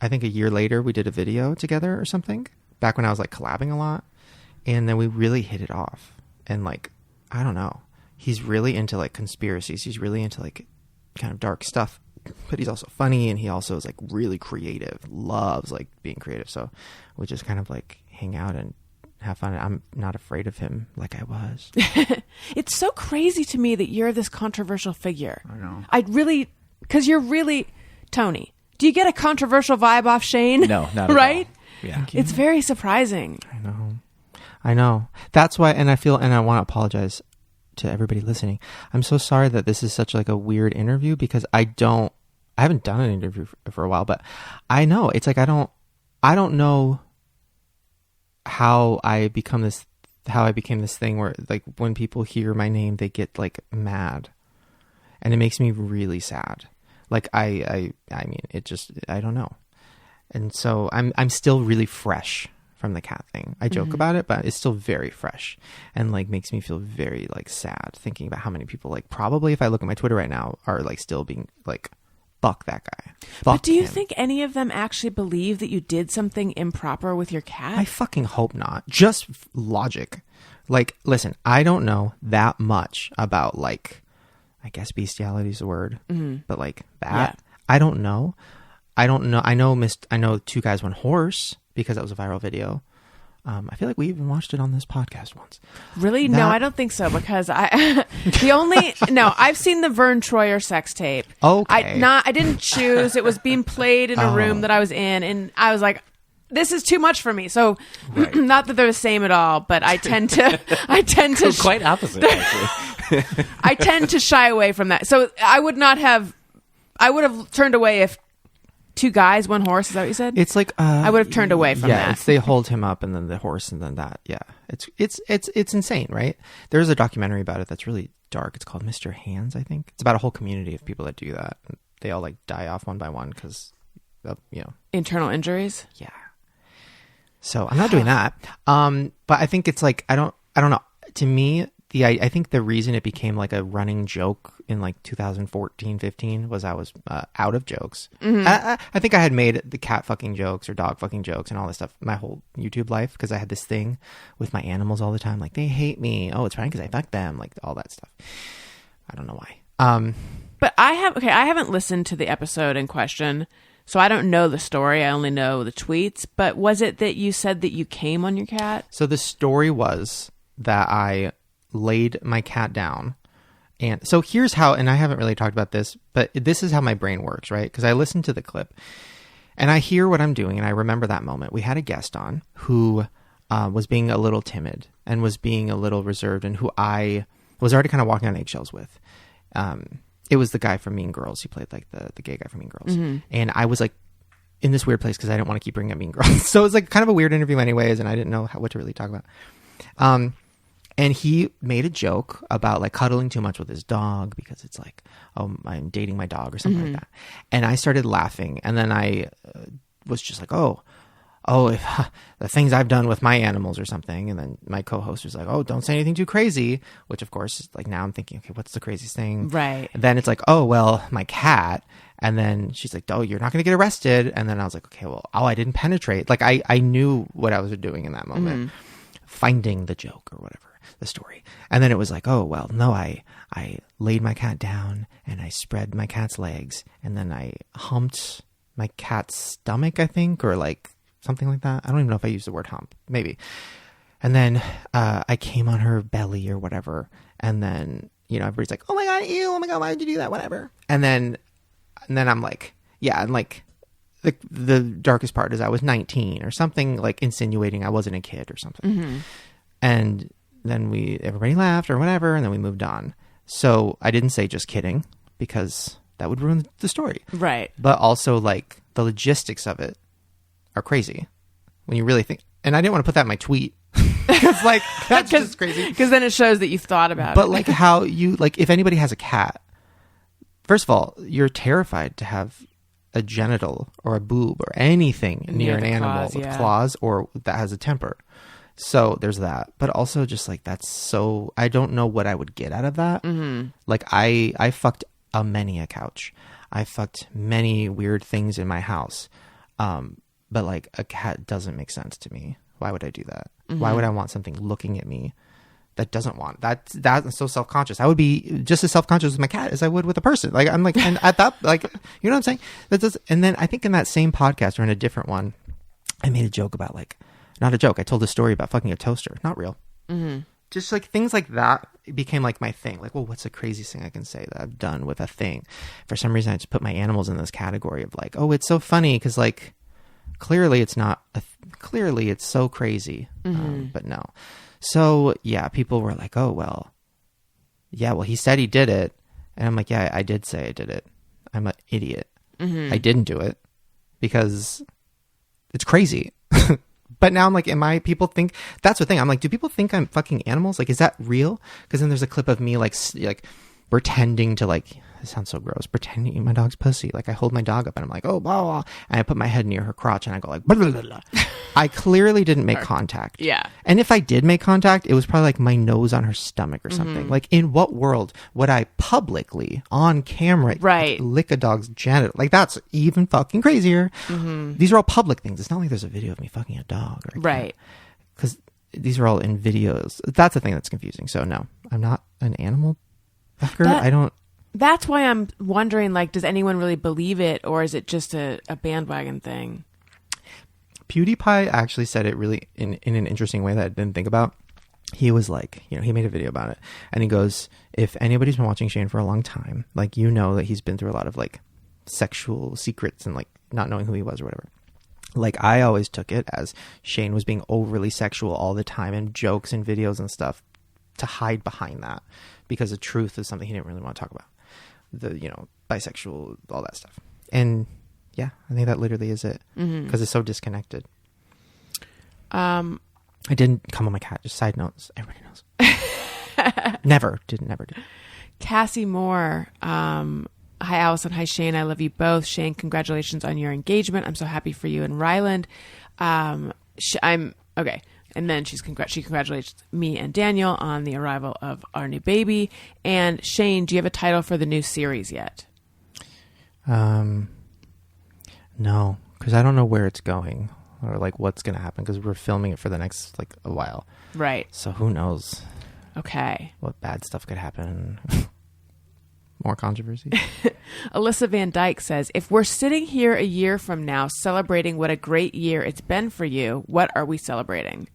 I think a year later, we did a video together or something. Back when I was like collabing a lot, and then we really hit it off. And like, I don't know, he's really into like conspiracies. He's really into like kind of dark stuff, but he's also funny, and he also is like really creative, loves like being creative. So we just kind of like hang out and have fun. I'm not afraid of him like I was. It's so crazy to me that you're this controversial figure. I know. Because you're really, Tony, do you get a controversial vibe off Shane? No, not at right? all. Yeah. It's very surprising. I know. That's why, and I want to apologize to everybody listening. I'm so sorry that this is such like a weird interview, because I haven't done an interview for a while, but I know it's like I don't know how I became this thing where like when people hear my name they get like mad, and it makes me really sad. Like I mean, it just, I don't know. And so I'm still really fresh from the cat thing. I joke about it, but it's still very fresh, and like makes me feel very like sad thinking about how many people like probably, if I look at my Twitter right now, are like still being like, fuck that guy. But do you think any of them actually believe that you did something improper with your cat? I fucking hope not. Just logic. Like, listen, I don't know that much about like, I guess bestiality is a word, but like that, I don't know. I know Two Guys One Horse, because that was a viral video. I feel like we even watched it on this podcast once. Really? No, I don't think so, because I've seen the Vern Troyer sex tape. Okay. I didn't choose. It was being played in a room that I was in, and I was like, this is too much for me. So, not that they're the same at all, but I tend to Quite opposite, actually. I tend to shy away from that. So I would have turned away if Two Guys, One Horse. Is that what you said? It's like I would have turned away from that. They hold him up, and then the horse, and then that. Yeah, it's insane, right? There's a documentary about it that's really dark. It's called Mr. Hands, I think. It's about a whole community of people that do that. They all like die off one by one because of internal injuries. Yeah. So I'm not doing that. But I think it's like I don't know. To me, I think the reason it became like a running joke in like 2014, 15 was I was out of jokes. I think I had made the cat fucking jokes or dog fucking jokes and all this stuff my whole YouTube life, because I had this thing with my animals all the time. Like, they hate me. Oh, it's fine because I fuck them. Like all that stuff. I don't know why. But I haven't listened to the episode in question, so I don't know the story. I only know the tweets. But was it that you said that you came on your cat? So the story was that I laid my cat down. And so here's how, and I haven't really talked about this, but this is how my brain works, right? Because I listened to the clip and I hear what I'm doing, and I remember that moment. We had a guest on who was being a little timid and was being a little reserved, and who I was already kind of walking on eggshells with. It was the guy from Mean Girls. He played like the gay guy from Mean Girls. And I was like in this weird place because I didn't want to keep bringing up Mean Girls. So it was like kind of a weird interview anyways, and I didn't know what to really talk about. And he made a joke about like cuddling too much with his dog because it's like, oh, I'm dating my dog or something like that. And I started laughing. And then I was just like, oh, if, the things I've done with my animals or something. And then my co-host was like, oh, don't say anything too crazy. Which of course is like, now I'm thinking, okay, what's the craziest thing? Right. And then it's like, oh, well, my cat. And then she's like, oh, you're not going to get arrested. And then I was like, okay, well, I didn't penetrate. Like I knew what I was doing in that moment. finding the joke or whatever, the story. And then it was like, oh, well, no, I laid my cat down and I spread my cat's legs and then I humped my cat's stomach, I think, or like something like that. I don't even know if I used the word hump, maybe. And then I came on her belly or whatever. And then, you know, everybody's like, oh my God, ew, oh my God, why did you do that? Whatever. And then I'm like, yeah, and like the darkest part is I was 19 or something, like insinuating I wasn't a kid or something. Mm-hmm. And then everybody laughed or whatever, and then we moved on. So I didn't say just kidding because that would ruin the story. Right. But also like the logistics of it are crazy when you really think, and I didn't want to put that in my tweet. Because like that's just crazy. Because then it shows that you thought about it. But like how you like if anybody has a cat, first of all, you're terrified to have a genital or a boob or anything near an animal with claws or that has a temper. So there's that. But also just like that's so I don't know what I would get out of that. Mm-hmm. Like I fucked many a couch. I fucked many weird things in my house. But like a cat doesn't make sense to me. Why would I do that? Mm-hmm. Why would I want something looking at me that doesn't want that's so self-conscious? I would be just as self-conscious with my cat as I would with a person. Like I'm like, and at that, like, you know what I'm saying? That does. And then I think in that same podcast or in a different one, I made a joke about like, not a joke. I told a story about fucking a toaster. Not real. Mm-hmm. Just like things like that became like my thing. Like, well, what's the craziest thing I can say that I've done with a thing? For some reason, I just put my animals in this category of like, oh, it's so funny because like, clearly it's not. Clearly it's so crazy, but no. So yeah, people were like, oh well, yeah, well he said he did it, and I'm like, yeah, I did say I did it. I'm an idiot. Mm-hmm. I didn't do it because it's crazy. But now I'm like, people think that's the thing. I'm like, do people think I'm fucking animals? Like, is that real? Because then there's a clip of me like pretending to like, it sounds so gross, pretending to eat my dog's pussy. Like I hold my dog up and I'm like, oh, blah, blah, and I put my head near her crotch and I go like, blah, blah, blah, blah. I clearly didn't make contact. Yeah. And if I did make contact, it was probably like my nose on her stomach or something. Mm-hmm. Like in what world would I publicly on camera lick a dog's genital? Like that's even fucking crazier. Mm-hmm. These are all public things. It's not like there's a video of me fucking a dog. Right. Because these are all in videos. That's the thing that's confusing. So no, I'm not an animal fucker. That's why I'm wondering, like, does anyone really believe it, or is it just a bandwagon thing? PewDiePie actually said it really in an interesting way that I didn't think about. He was like, you know, he made a video about it, and he goes, if anybody's been watching Shane for a long time, like, you know that he's been through a lot of, like, sexual secrets and, like, not knowing who he was or whatever. Like, I always took it as Shane was being overly sexual all the time in jokes and videos and stuff to hide behind that because the truth is something he didn't really want to talk about. The, you know, bisexual, all that stuff. And yeah, I think that literally is it because it's so disconnected. I didn't come on my cat. Just side notes. Everybody knows. Never did. Cassie Moore. Hi, Allison. Hi, Shane. I love you both. Shane, congratulations on your engagement. I'm so happy for you and Ryland. I'm okay. And then she congratulates me and Daniel on the arrival of our new baby. And Shane, do you have a title for the new series yet? No, because I don't know where it's going or like what's going to happen because we're filming it for the next like a while. Right. So who knows? Okay. What bad stuff could happen? More controversy. Alyssa Van Dyke says, if we're sitting here a year from now celebrating what a great year it's been for you, what are we celebrating?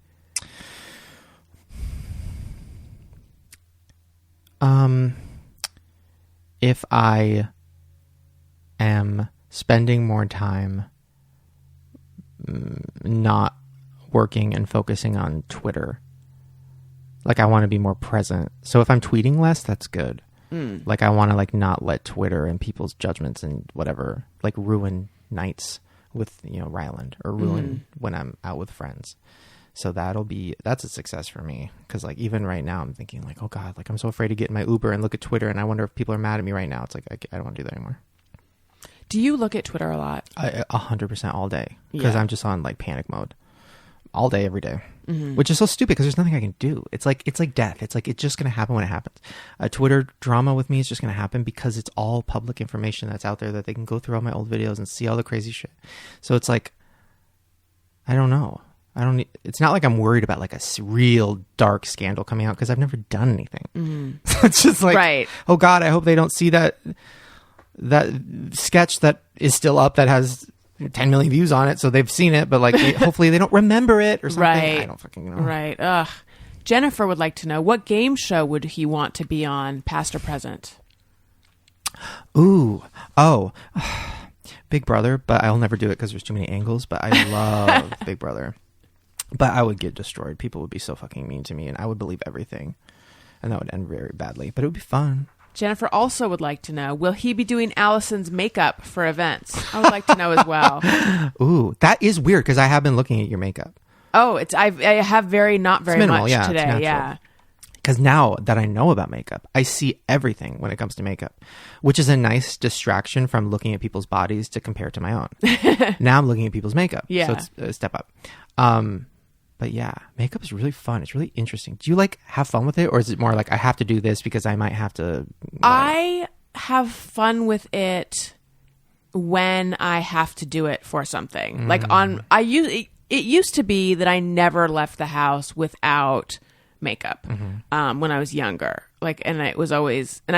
If I am spending more time not working and focusing on Twitter, like I want to be more present. So if I'm tweeting less, that's good. Like I want to like not let Twitter and people's judgments and whatever like ruin nights with, you know, Ryland or ruin when I'm out with friends. So that's a success for me. Cause like even right now I'm thinking like, oh God, like I'm so afraid to get in my Uber and look at Twitter and I wonder if people are mad at me right now. It's like, I don't want to do that anymore. Do you look at Twitter a lot? 100% all day. Cause I'm just on like panic mode all day, every day, which is so stupid because there's nothing I can do. It's like death. It's like, it's just going to happen when it happens. A Twitter drama with me is just going to happen because it's all public information that's out there that they can go through all my old videos and see all the crazy shit. So it's like, I don't know. I don't need, it's not like I'm worried about like a real dark scandal coming out because I've never done anything. So it's just like, Right. oh God, I hope they don't see that sketch that is still up that has 10 million views on it. So they've seen it, but like hopefully they don't remember it or something. Right. I don't fucking know. Right. Ugh. Jennifer would like to know, what game show would he want to be on, past or present? Ooh. Oh. Big Brother, but I'll never do it because there's too many angles, but I love Big Brother. But I would get destroyed. People would be so fucking mean to me and I would believe everything. And that would end very badly, but it would be fun. Jennifer also would like to know, will he be doing Allison's makeup for events? I would like to know as well. Ooh, that is weird because I have been looking at your makeup. Oh, I have not very minimal, much yeah, it's today. natural. Yeah. Because now that I know about makeup, I see everything when it comes to makeup, which is a nice distraction from looking at people's bodies to compare to my own. Now I'm looking at people's makeup. Yeah. So it's a step up. But yeah, makeup is really fun. It's really interesting. Do you like have fun with it? Or is it more like I have to do this because I might have to? I have fun with it when I have to do it for something. Like it used to be that I never left the house without makeup when I was younger. Like, and it was always, and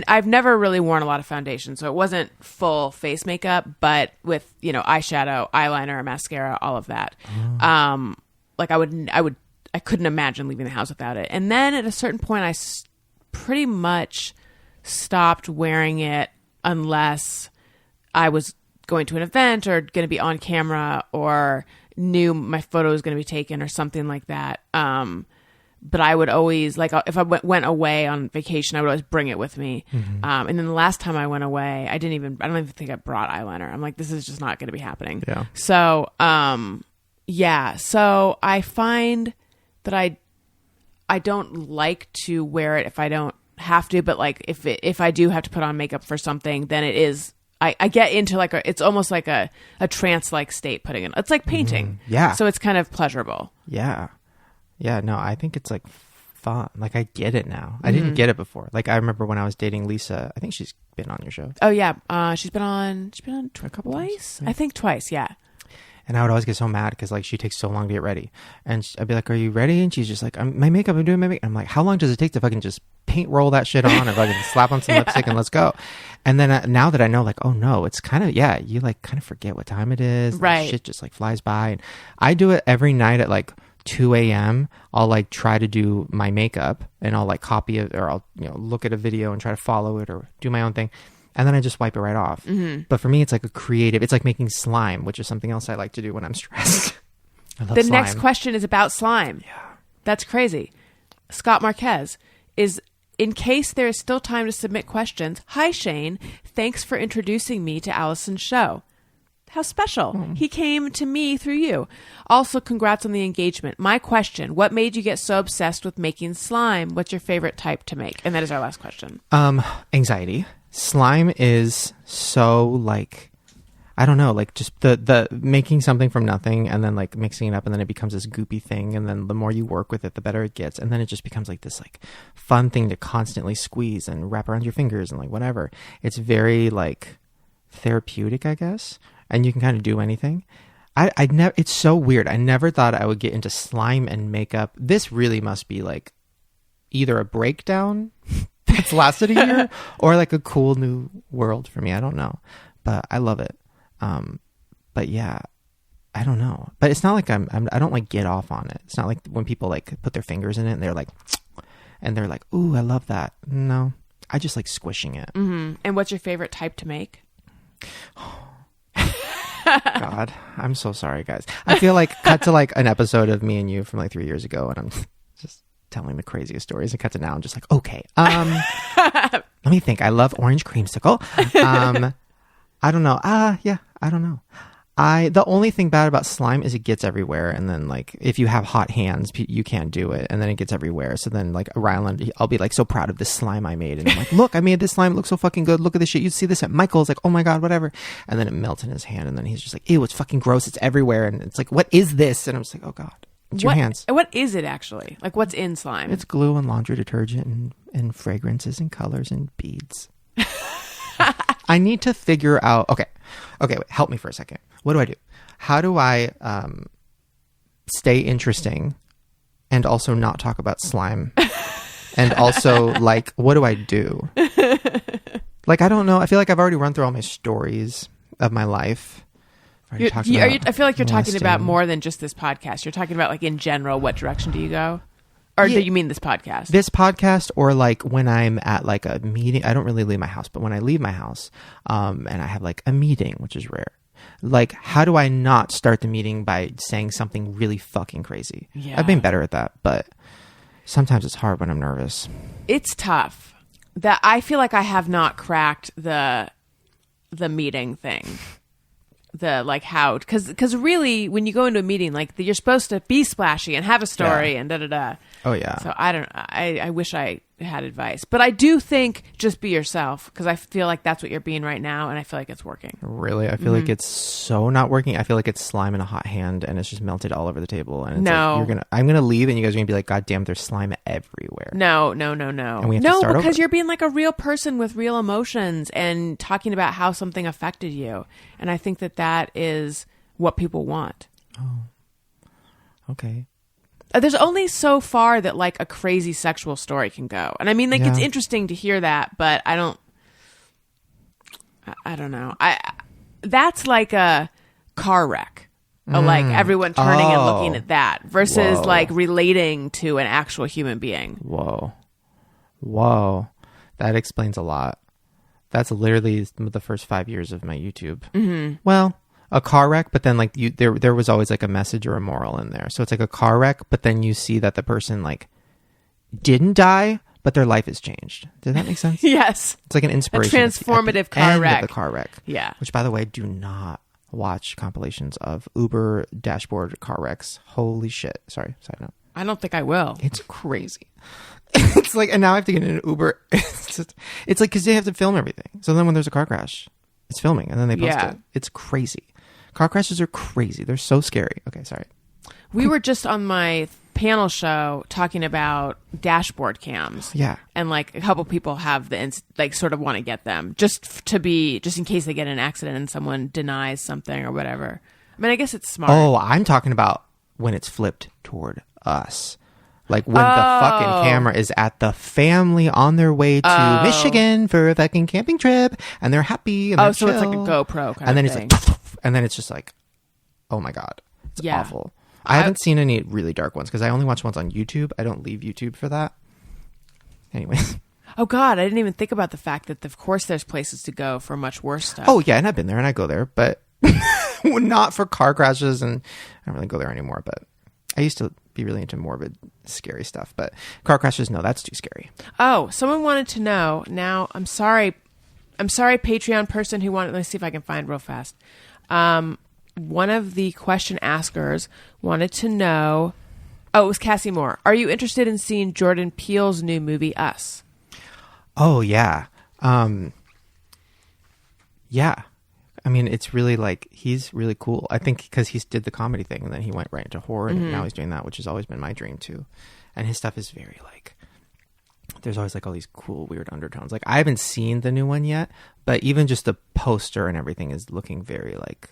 I've never really worn a lot of foundation, so it wasn't full face makeup, but with, eyeshadow, eyeliner, mascara, all of that. Like I couldn't imagine leaving the house without it. And then at a certain point, I pretty much stopped wearing it unless I was going to an event or going to be on camera or knew my photo was going to be taken or something like that. But I would always, like, if I went away on vacation, I would always bring it with me. And then the last time I went away, I don't even think I brought eyeliner. I'm like, this is just not going to be happening. Yeah. So, so I find that I don't like to wear it if I don't have to, but like if I do have to put on makeup for something, then it is, I get into like it's almost like a trance-like state putting it. It's like painting. Yeah. So it's kind of pleasurable. Yeah. Yeah. No, I think it's like fun. Like I get it now. I didn't get it before. Like I remember when I was dating Lisa, I think she's been on your show. Oh yeah. She's been on A couple twice. times. I think twice. Yeah. And I would always get so mad because like she takes so long to get ready. And I'd be like, are you ready? And she's just like, I'm doing my makeup. I'm like, how long does it take to fucking just paint roll that shit on and fucking slap on some lipstick and let's go? And then now that I know, like, oh no, it's kind of, you like kind of forget what time it is. Right. Shit just like flies by. And I do it every night at like 2 a.m. I'll like try to do my makeup and I'll like copy it or I'll, look at a video and try to follow it or do my own thing. And then I just wipe it right off. But for me, it's like it's like making slime, which is something else I like to do when I'm stressed. I love The slime. next question is about slime. Yeah. That's crazy. Scott Marquez is, in case there is still time to submit questions. Hi, Shane. Thanks for introducing me to Allison's show. How special. He came to me through you. Also, congrats on the engagement. My question, what made you get so obsessed with making slime? What's your favorite type to make? And that is our last question. Anxiety. Slime is so like, I don't know, like just the making something from nothing and then like mixing it up and then it becomes this goopy thing. And then the more you work with it, the better it gets. And then it just becomes like this like fun thing to constantly squeeze and wrap around your fingers and like whatever. It's very like therapeutic, I guess. And you can kind of do anything. I never, it's so weird. I never thought I would get into slime and makeup. This really must be like either a breakdown that's lasted a year or like a cool new world for me. I don't know, but I love it. But yeah, I don't know, but it's not like I don't like get off on it. It's not like when people like put their fingers in it and they're like, ooh, I love that. No, I just like squishing it. Mm-hmm. And what's your favorite type to make? God, I'm so sorry, guys. I feel like cut to like an episode of me and you from like 3 years ago, and I'm just telling the craziest stories. And cut to now, I'm just like, okay, let me think. I love orange creamsicle. I don't know. Yeah, I don't know. The only thing bad about slime is it gets everywhere, and then like if you have hot hands, you can't do it, and then it gets everywhere. So then like Ryland, I'll be like so proud of this slime I made, and I'm like, look, I made this slime, it looks so fucking good. Look at this shit. You see this at Michael's, like, oh my god, whatever. And then it melts in his hand, and then he's just like, ew, it's fucking gross. It's everywhere, and it's like, what is this? And I'm just like, oh god, it's your hands. What is it actually? Like, what's in slime? It's glue and laundry detergent and fragrances and colors and beads. I need to figure out. Okay, wait, help me for a second. What do I do? How do I stay interesting and also not talk about slime? And also, like, what do I do? Like, I don't know. I feel like I've already run through all my stories of my life. I feel like you're talking about more than just this podcast. You're talking about, like, in general, what direction do you go? Or do you mean this podcast? This podcast, or like when I'm at like a meeting. I don't really leave my house, but when I leave my house and I have like a meeting, which is rare, like, how do I not start the meeting by saying something really fucking crazy? Yeah. I've been better at that, but sometimes it's hard when I'm nervous. It's tough. That I feel like I have not cracked the meeting thing. The like how, because really when you go into a meeting, like you're supposed to be splashy and have a story and da. Oh yeah. So I wish I had advice, but I do think just be yourself, because I feel like that's what you're being right now, and I feel like it's working. Really, I feel like it's so not working. I feel like it's slime in a hot hand, and it's just melted all over the table. And it's like, I'm gonna leave, and you guys are gonna be like, God damn, there's slime everywhere. No. And we have to start because over. you're being like a real person with real emotions and talking about how something affected you, and I think that is what people want. Oh, okay. There's only so far that like a crazy sexual story can go. And I mean, like, it's interesting to hear that, but I don't know. That's like a car wreck. Like everyone turning and looking at that versus like relating to an actual human being. Whoa. That explains a lot. That's literally the first 5 years of my YouTube. Mm-hmm. Well, a car wreck, but then like there was always like a message or a moral in there. So it's like a car wreck, but then you see that the person like didn't die, but their life has changed. Did that make sense? Yes. It's like an inspiration. A transformative car wreck. Of the car wreck. Yeah. Which, by the way, do not watch compilations of Uber dashboard car wrecks. Holy shit. Sorry, side note. I don't think I will. It's crazy. It's like, and now I have to get in an Uber. It's like, because they have to film everything. So then when there's a car crash, it's filming, and then they post it. It's crazy. Car crashes are crazy. They're so scary. Okay, sorry. We were just on my panel show talking about dashboard cams. Yeah. And like a couple people have like sort of want to get them just in case they get in an accident and someone denies something or whatever. I mean, I guess it's smart. Oh, I'm talking about when it's flipped toward us. Like when the fucking camera is at the family on their way to Michigan for a fucking camping trip, and they're happy. And they're so it's like a chill. GoPro kind and then of thing. It's like, and then it's just like, oh my God, it's awful. I haven't seen any really dark ones because I only watch ones on YouTube. I don't leave YouTube for that. Anyways. Oh God, I didn't even think about the fact that of course there's places to go for much worse stuff. Oh yeah, and I've been there and I go there, but not for car crashes, and I don't really go there anymore. But I used to be really into morbid, scary stuff, but car crashes, no, that's too scary. Oh, someone wanted to know. Now, I'm sorry, Patreon person who wanted. Let me see if I can find real fast. One of the question askers wanted to know. Oh, it was Cassie Moore. Are you interested in seeing Jordan Peele's new movie, Us? Oh yeah, yeah. I mean, it's really like, he's really cool. I think because he did the comedy thing and then he went right into horror, and now he's doing that, which has always been my dream too. And his stuff is very like, there's always like all these cool, weird undertones. Like, I haven't seen the new one yet, but even just the poster and everything is looking very like,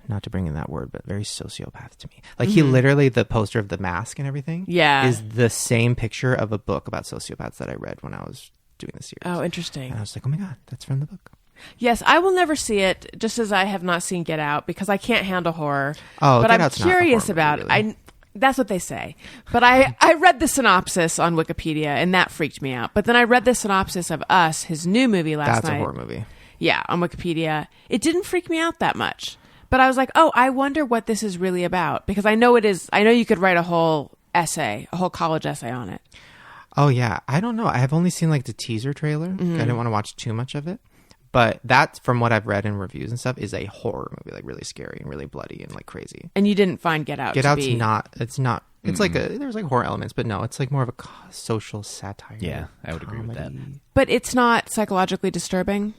not to bring in that word, but very sociopath to me. Like he literally, the poster of The Mask and everything is the same picture of a book about sociopaths that I read when I was doing the series. Oh, interesting. And I was like, oh my God, that's from the book. Yes, I will never see it, just as I have not seen Get Out, because I can't handle horror. Oh, but Get I'm Out's not a curious horror about movie, it. really. That's what they say. But I read the synopsis on Wikipedia, and that freaked me out. But then I read the synopsis of Us, his new movie last night. That's a horror movie. Yeah, on Wikipedia. It didn't freak me out that much. But I was like, oh, I wonder what this is really about. Because I know it is. I know you could write a whole essay, a whole college essay on it. Oh, yeah. I don't know. I have only seen like the teaser trailer. I didn't want to watch too much of it. But that, from what I've read in reviews and stuff, is a horror movie, like really scary and really bloody and like crazy. And you didn't find Get Out Get to Out's be... not, it's not, it's like there's like horror elements, but no, it's like more of a social satire. Yeah, I would agree with that. But it's not psychologically disturbing?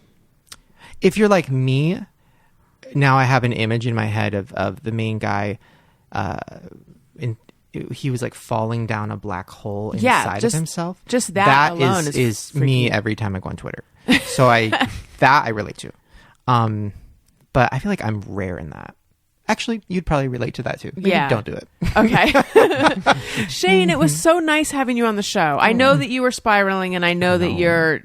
If you're like me, now I have an image in my head of the main guy, he was like falling down a black hole inside of himself. Just that alone is me every time I go on Twitter. So I relate to. But I feel like I'm rare in that. Actually, you'd probably relate to that too. Maybe Yeah. don't do it. Okay. Shane, it was so nice having you on the show. I know that you were spiraling, and I know that you're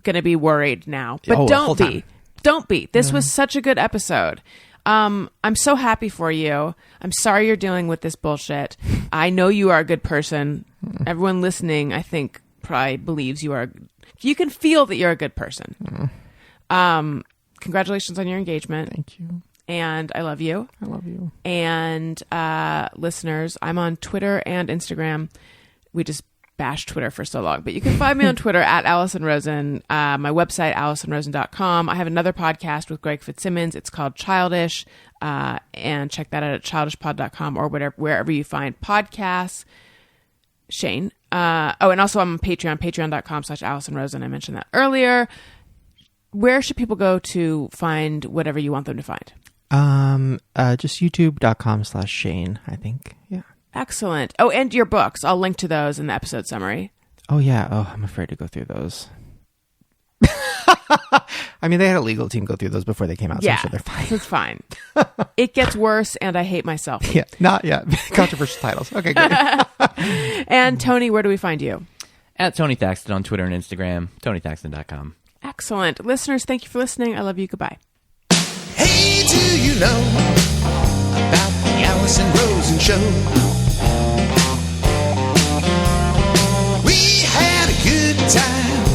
going to be worried now. But Oh, the whole don't be. time. Don't be. This was such a good episode. I'm so happy for you. I'm sorry you're dealing with this bullshit. I know you are a good person. Everyone listening, I think, probably believes you are. You can feel that you're a good person. Congratulations on your engagement. Thank you. And I love you. I love you. And listeners, I'm on Twitter and Instagram. We just bashed Twitter for so long, but you can find me on Twitter at Allison Rosen. My website, AllisonRosen.com. I have another podcast with Greg Fitzsimmons. It's called Childish, and check that out at childishpod.com or wherever you find podcasts. Shane. And also I'm on Patreon, patreon.com/Allison Rosen. I mentioned that earlier. Where should people go to find whatever you want them to find? Just youtube.com/Shane, I think. Yeah. Excellent. Oh, and your books. I'll link to those in the episode summary. Oh, yeah. Oh, I'm afraid to go through those. I mean, they had a legal team go through those before they came out, so I'm sure they're fine. It's fine. It gets worse, and I hate myself. Yeah, not yet. Controversial titles. Okay, great. And Tony, where do we find you? At Tony Thaxton on Twitter and Instagram, TonyThaxton.com. Excellent. Listeners, thank you for listening. I love you. Goodbye. Hey, do you know about the Allison Rosen Show? We had a good time